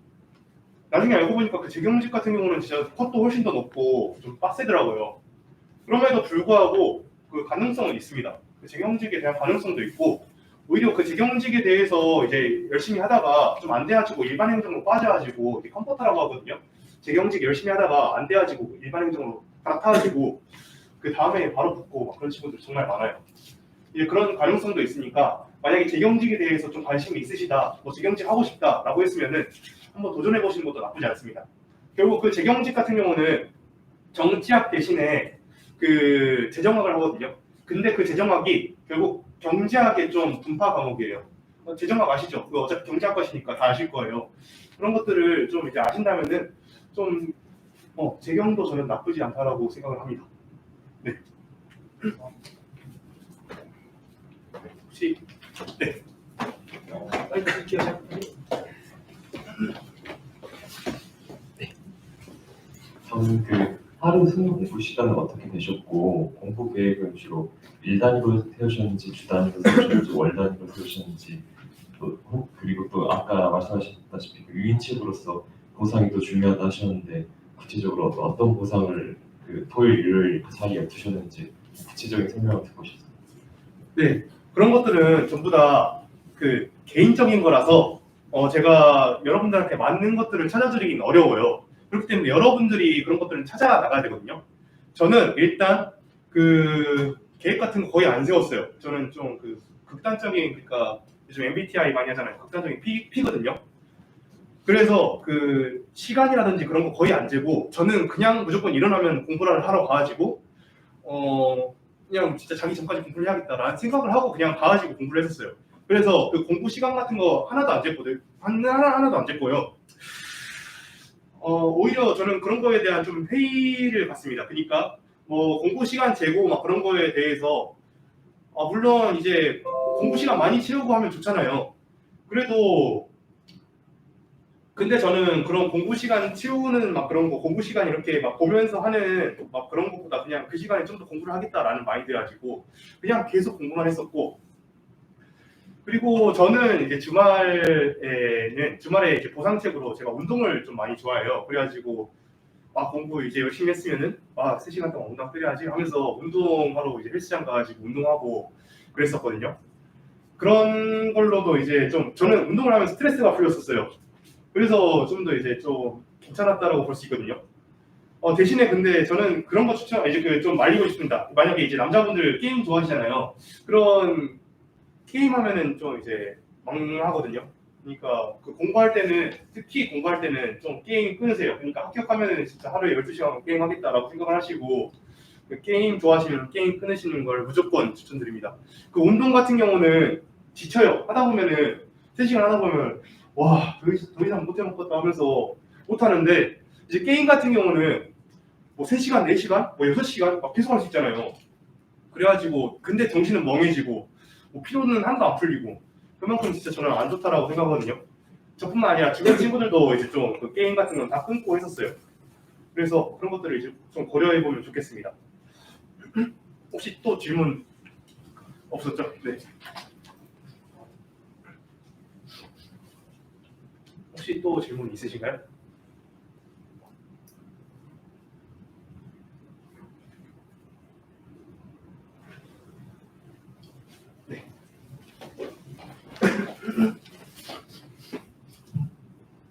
나중에 알고 보니까 그 재경직 같은 경우는 진짜 컷도 훨씬 더 높고 좀 빡세더라고요. 그럼에도 불구하고 그 가능성은 있습니다. 그 재경직에 대한 가능성도 있고, 오히려 그 재경직에 대해서 이제 열심히 하다가 좀 안 돼가지고 일반 행정으로 빠져가지고 컴포터라고 하거든요. 재경직 열심히 하다가 안 돼가지고 일반 행정으로 갈아타가지고 그 다음에 바로 붙고 막 그런 친구들 정말 많아요. 이제 그런 가능성도 있으니까 만약에 재경직에 대해서 좀 관심이 있으시다, 뭐 재경직 하고 싶다라고 했으면은 한번 도전해 보시는 것도 나쁘지 않습니다. 결국 그 재경직 같은 경우는 정치학 대신에 그 재정학을 하거든요. 근데 그 재정학이 결국 경제학의 좀 분파 과목이에요. 재정학 아시죠? 그거 어차피 경제학과시니까 다 아실 거예요. 그런 것들을 좀 이제 아신다면은 좀 재경도 저는 나쁘지 않다라고 생각을 합니다. 네. 혹시 네. 저는 하루 승무 공부 시간은 어떻게 되셨고 공부 계획은 주로 일 단위로 세우셨는지 주 단위로 세우셨는지 월 단위로 세우셨는지 그리고 또 아까 말씀하셨다시피 유인책으로서 보상이 또 중요하다 하셨는데 구체적으로 어떤 보상을 토요일 일요일 사이에 두셨는지 구체적인 설명을 듣고 싶습니다. 네, 그런 것들은 전부 다 개인적인 거라서 제가 여러분들한테 맞는 것들을 찾아드리긴 어려워요. 그렇기 때문에 여러분들이 그런 것들을 찾아 나가야 되거든요. 저는 일단 계획 같은 거 거의 안 세웠어요. 저는 좀 극단적인, 그러니까 요즘 MBTI 많이 하잖아요. 극단적인 P거든요. 그래서 시간이라든지 그런 거 거의 안 재고 저는 그냥 무조건 일어나면 공부를 하러 가가지고 그냥 진짜 자기 전까지 공부를 해야겠다라는 생각을 하고 그냥 가가지고 공부를 했었어요. 그래서 그 공부 시간 같은 거 하나도 안 쟀거든요. 하나도 안 쟀고요. 오히려 저는 그런 거에 대한 좀 회의를 갖습니다. 그러니까 뭐 공부 시간 재고 막 그런 거에 대해서 물론 이제 공부 시간 많이 채우고 하면 좋잖아요. 그래도 근데 저는 그런 공부 시간 채우는 막 그런 거 공부 시간 이렇게 막 보면서 하는 막 그런 것보다 그냥 그 시간에 좀 더 공부를 하겠다라는 마인드 가지고 그냥 계속 공부만 했었고, 그리고 저는 이제 주말에 이제 보상책으로 제가 운동을 좀 많이 좋아해요. 그래가지고 공부 이제 열심히 했으면은 3시간 동안 운동 때려야지 하면서 운동하러 이제 헬스장 가가지고 운동하고 그랬었거든요. 그런 걸로도 이제 좀 저는 운동을 하면 스트레스가 풀렸었어요. 그래서 좀 더 이제 좀 괜찮았다라고 볼 수 있거든요. 대신에 근데 저는 그런 거 이제 그 좀 말리고 싶습니다. 만약에 이제 남자분들 게임 좋아하시잖아요. 그런 게임 하면은 좀 이제 망하거든요. 그러니까 그 공부할 때는 특히 공부할 때는 좀 게임 끊으세요. 그러니까 합격하면은 진짜 하루에 12시간 게임 하겠다라고 생각을 하시고 그 게임 좋아하시면 게임 끊으시는 걸 무조건 추천드립니다. 그 운동 같은 경우는 지쳐요. 하다 보면은 3시간 하다 보면 와, 더 이상 못 해먹겠다 하면서 못 하는데 이제 게임 같은 경우는 뭐 3시간, 4시간, 뭐 6시간 막 계속 할 수 있잖아요. 그래가지고 근데 정신은 멍해지고 뭐 피로는 하나도 안 풀리고 그만큼 진짜 저는 안 좋다라고 생각하거든요. 저뿐만 아니라 주변 친구들도 이제 좀 그 게임 같은 건 다 끊고 했었어요. 그래서 그런 것들을 이제 좀 고려해 보면 좋겠습니다. 혹시 또 질문 없었죠? 네. 혹시 또 질문 있으신가요?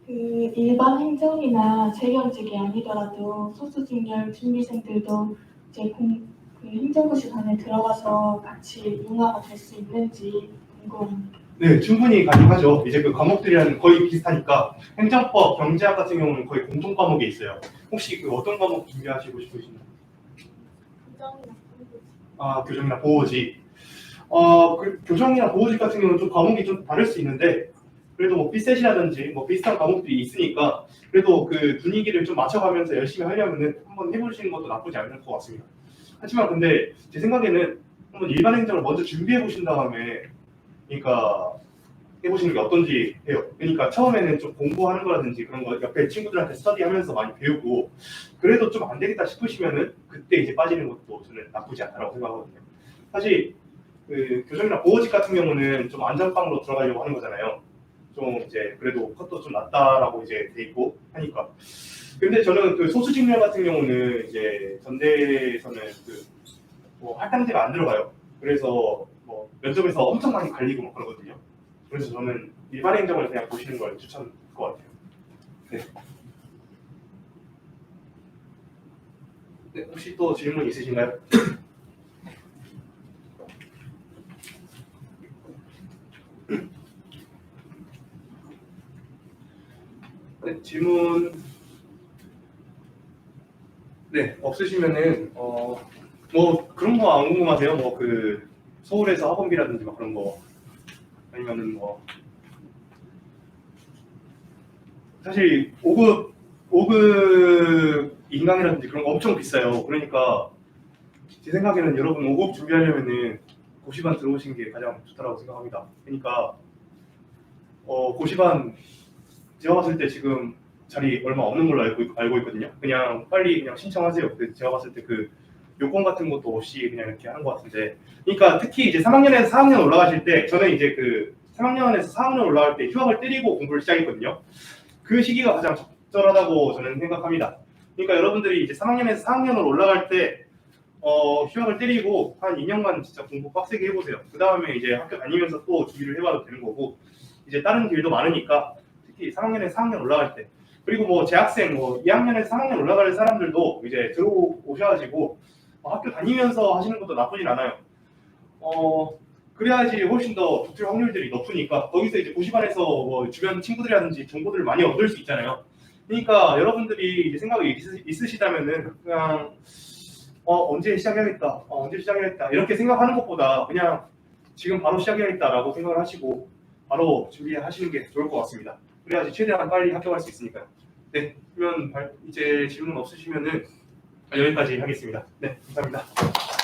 그 일반 행정이나 재경직이 아니더라도 소수직렬 준비생들도 이제 그 행정고시 안에 들어가서 같이 융화가 될 수 있는지 궁금합니다. 네, 충분히 가능하죠. 이제 그 과목들이랑 거의 비슷하니까 행정법, 경제학 같은 경우는 거의 공통 과목에 있어요. 혹시 그 어떤 과목 준비하시고 싶으신가요? 교정이나 보호직. 그 교정이나 보호직 같은 경우는 좀 과목이 좀 다를 수 있는데 그래도 뭐 피셋이라든지 뭐 비슷한 과목들이 있으니까 그래도 그 분위기를 좀 맞춰가면서 열심히 하려면은 한번 해보시는 것도 나쁘지 않을 것 같습니다. 하지만 근데 제 생각에는 한번 일반 행정을 먼저 준비해 보신 다음에 그러니까 해보시는 게 어떤지 해요. 그러니까 처음에는 좀 공부하는 거라든지 그런 거 옆에 친구들한테 스터디하면서 많이 배우고 그래도 좀 안 되겠다 싶으시면은 그때 이제 빠지는 것도 저는 나쁘지 않다고 생각하거든요. 사실 그 교정이나 보호직 같은 경우는 좀 안전빵으로 들어가려고 하는 거잖아요. 좀 이제 그래도 컷도 좀 낮다라고 이제 돼 있고 하니까. 근데 저는 그 소수직렬 같은 경우는 이제 전대에서는 그 뭐 할당제가 안 들어가요. 그래서 뭐 면접에서 엄청 많이 갈리고 막 그러거든요. 그래서 저는 일반 행정을 그냥 보시는 걸 추천할 것 같아요. 네. 네, 혹시 또 질문 있으신가요? 네, 질문 네 없으시면은 뭐 그런 거 안 궁금하세요? 뭐 그 서울에서 학원비라든지 막 그런 거 아니면은 뭐 사실 5급 인강이라든지 그런 거 엄청 비싸요. 그러니까 제 생각에는 여러분 5급 준비하려면은 고시반 들어오신 게 가장 좋다라고 생각합니다. 그러니까 고시반 제가 봤을 때 지금 자리 얼마 없는 걸로 알고 있거든요. 그냥 빨리 그냥 신청하세요. 제가 봤을 때 그 요건 같은 것도 없이 그냥 이렇게 하는 것 같은데. 그러니까 특히 이제 3학년에서 4학년 올라가실 때 저는 이제 그 3학년에서 4학년 올라갈 때 휴학을 때리고 공부를 시작했거든요. 그 시기가 가장 적절하다고 저는 생각합니다. 그러니까 여러분들이 이제 3학년에서 4학년으로 올라갈 때 휴학을 때리고 한 2년간 진짜 공부 빡세게 해보세요. 그 다음에 이제 학교 다니면서 또 준비를 해봐도 되는 거고 이제 다른 길도 많으니까 특히 3학년에서 4학년 올라갈 때 그리고 뭐 재학생 뭐 2학년에서 3학년 올라갈 사람들도 이제 들어오셔가지고 학교 다니면서 하시는 것도 나쁘진 않아요. 그래야지 훨씬 더 붙을 확률들이 높으니까 거기서 이제 고시반에서 뭐 주변 친구들이라든지 정보들을 많이 얻을 수 있잖아요. 그러니까 여러분들이 이제 생각이 있으시다면은 그냥 언제 시작해야겠다, 언제 시작해야겠다 이렇게 생각하는 것보다 그냥 지금 바로 시작해야겠다라고 생각을 하시고 바로 준비하시는 게 좋을 것 같습니다. 그래야지 최대한 빨리 합격할 수 있으니까요. 네, 그러면 이제 질문 없으시면은 여기까지 하겠습니다. 네, 감사합니다.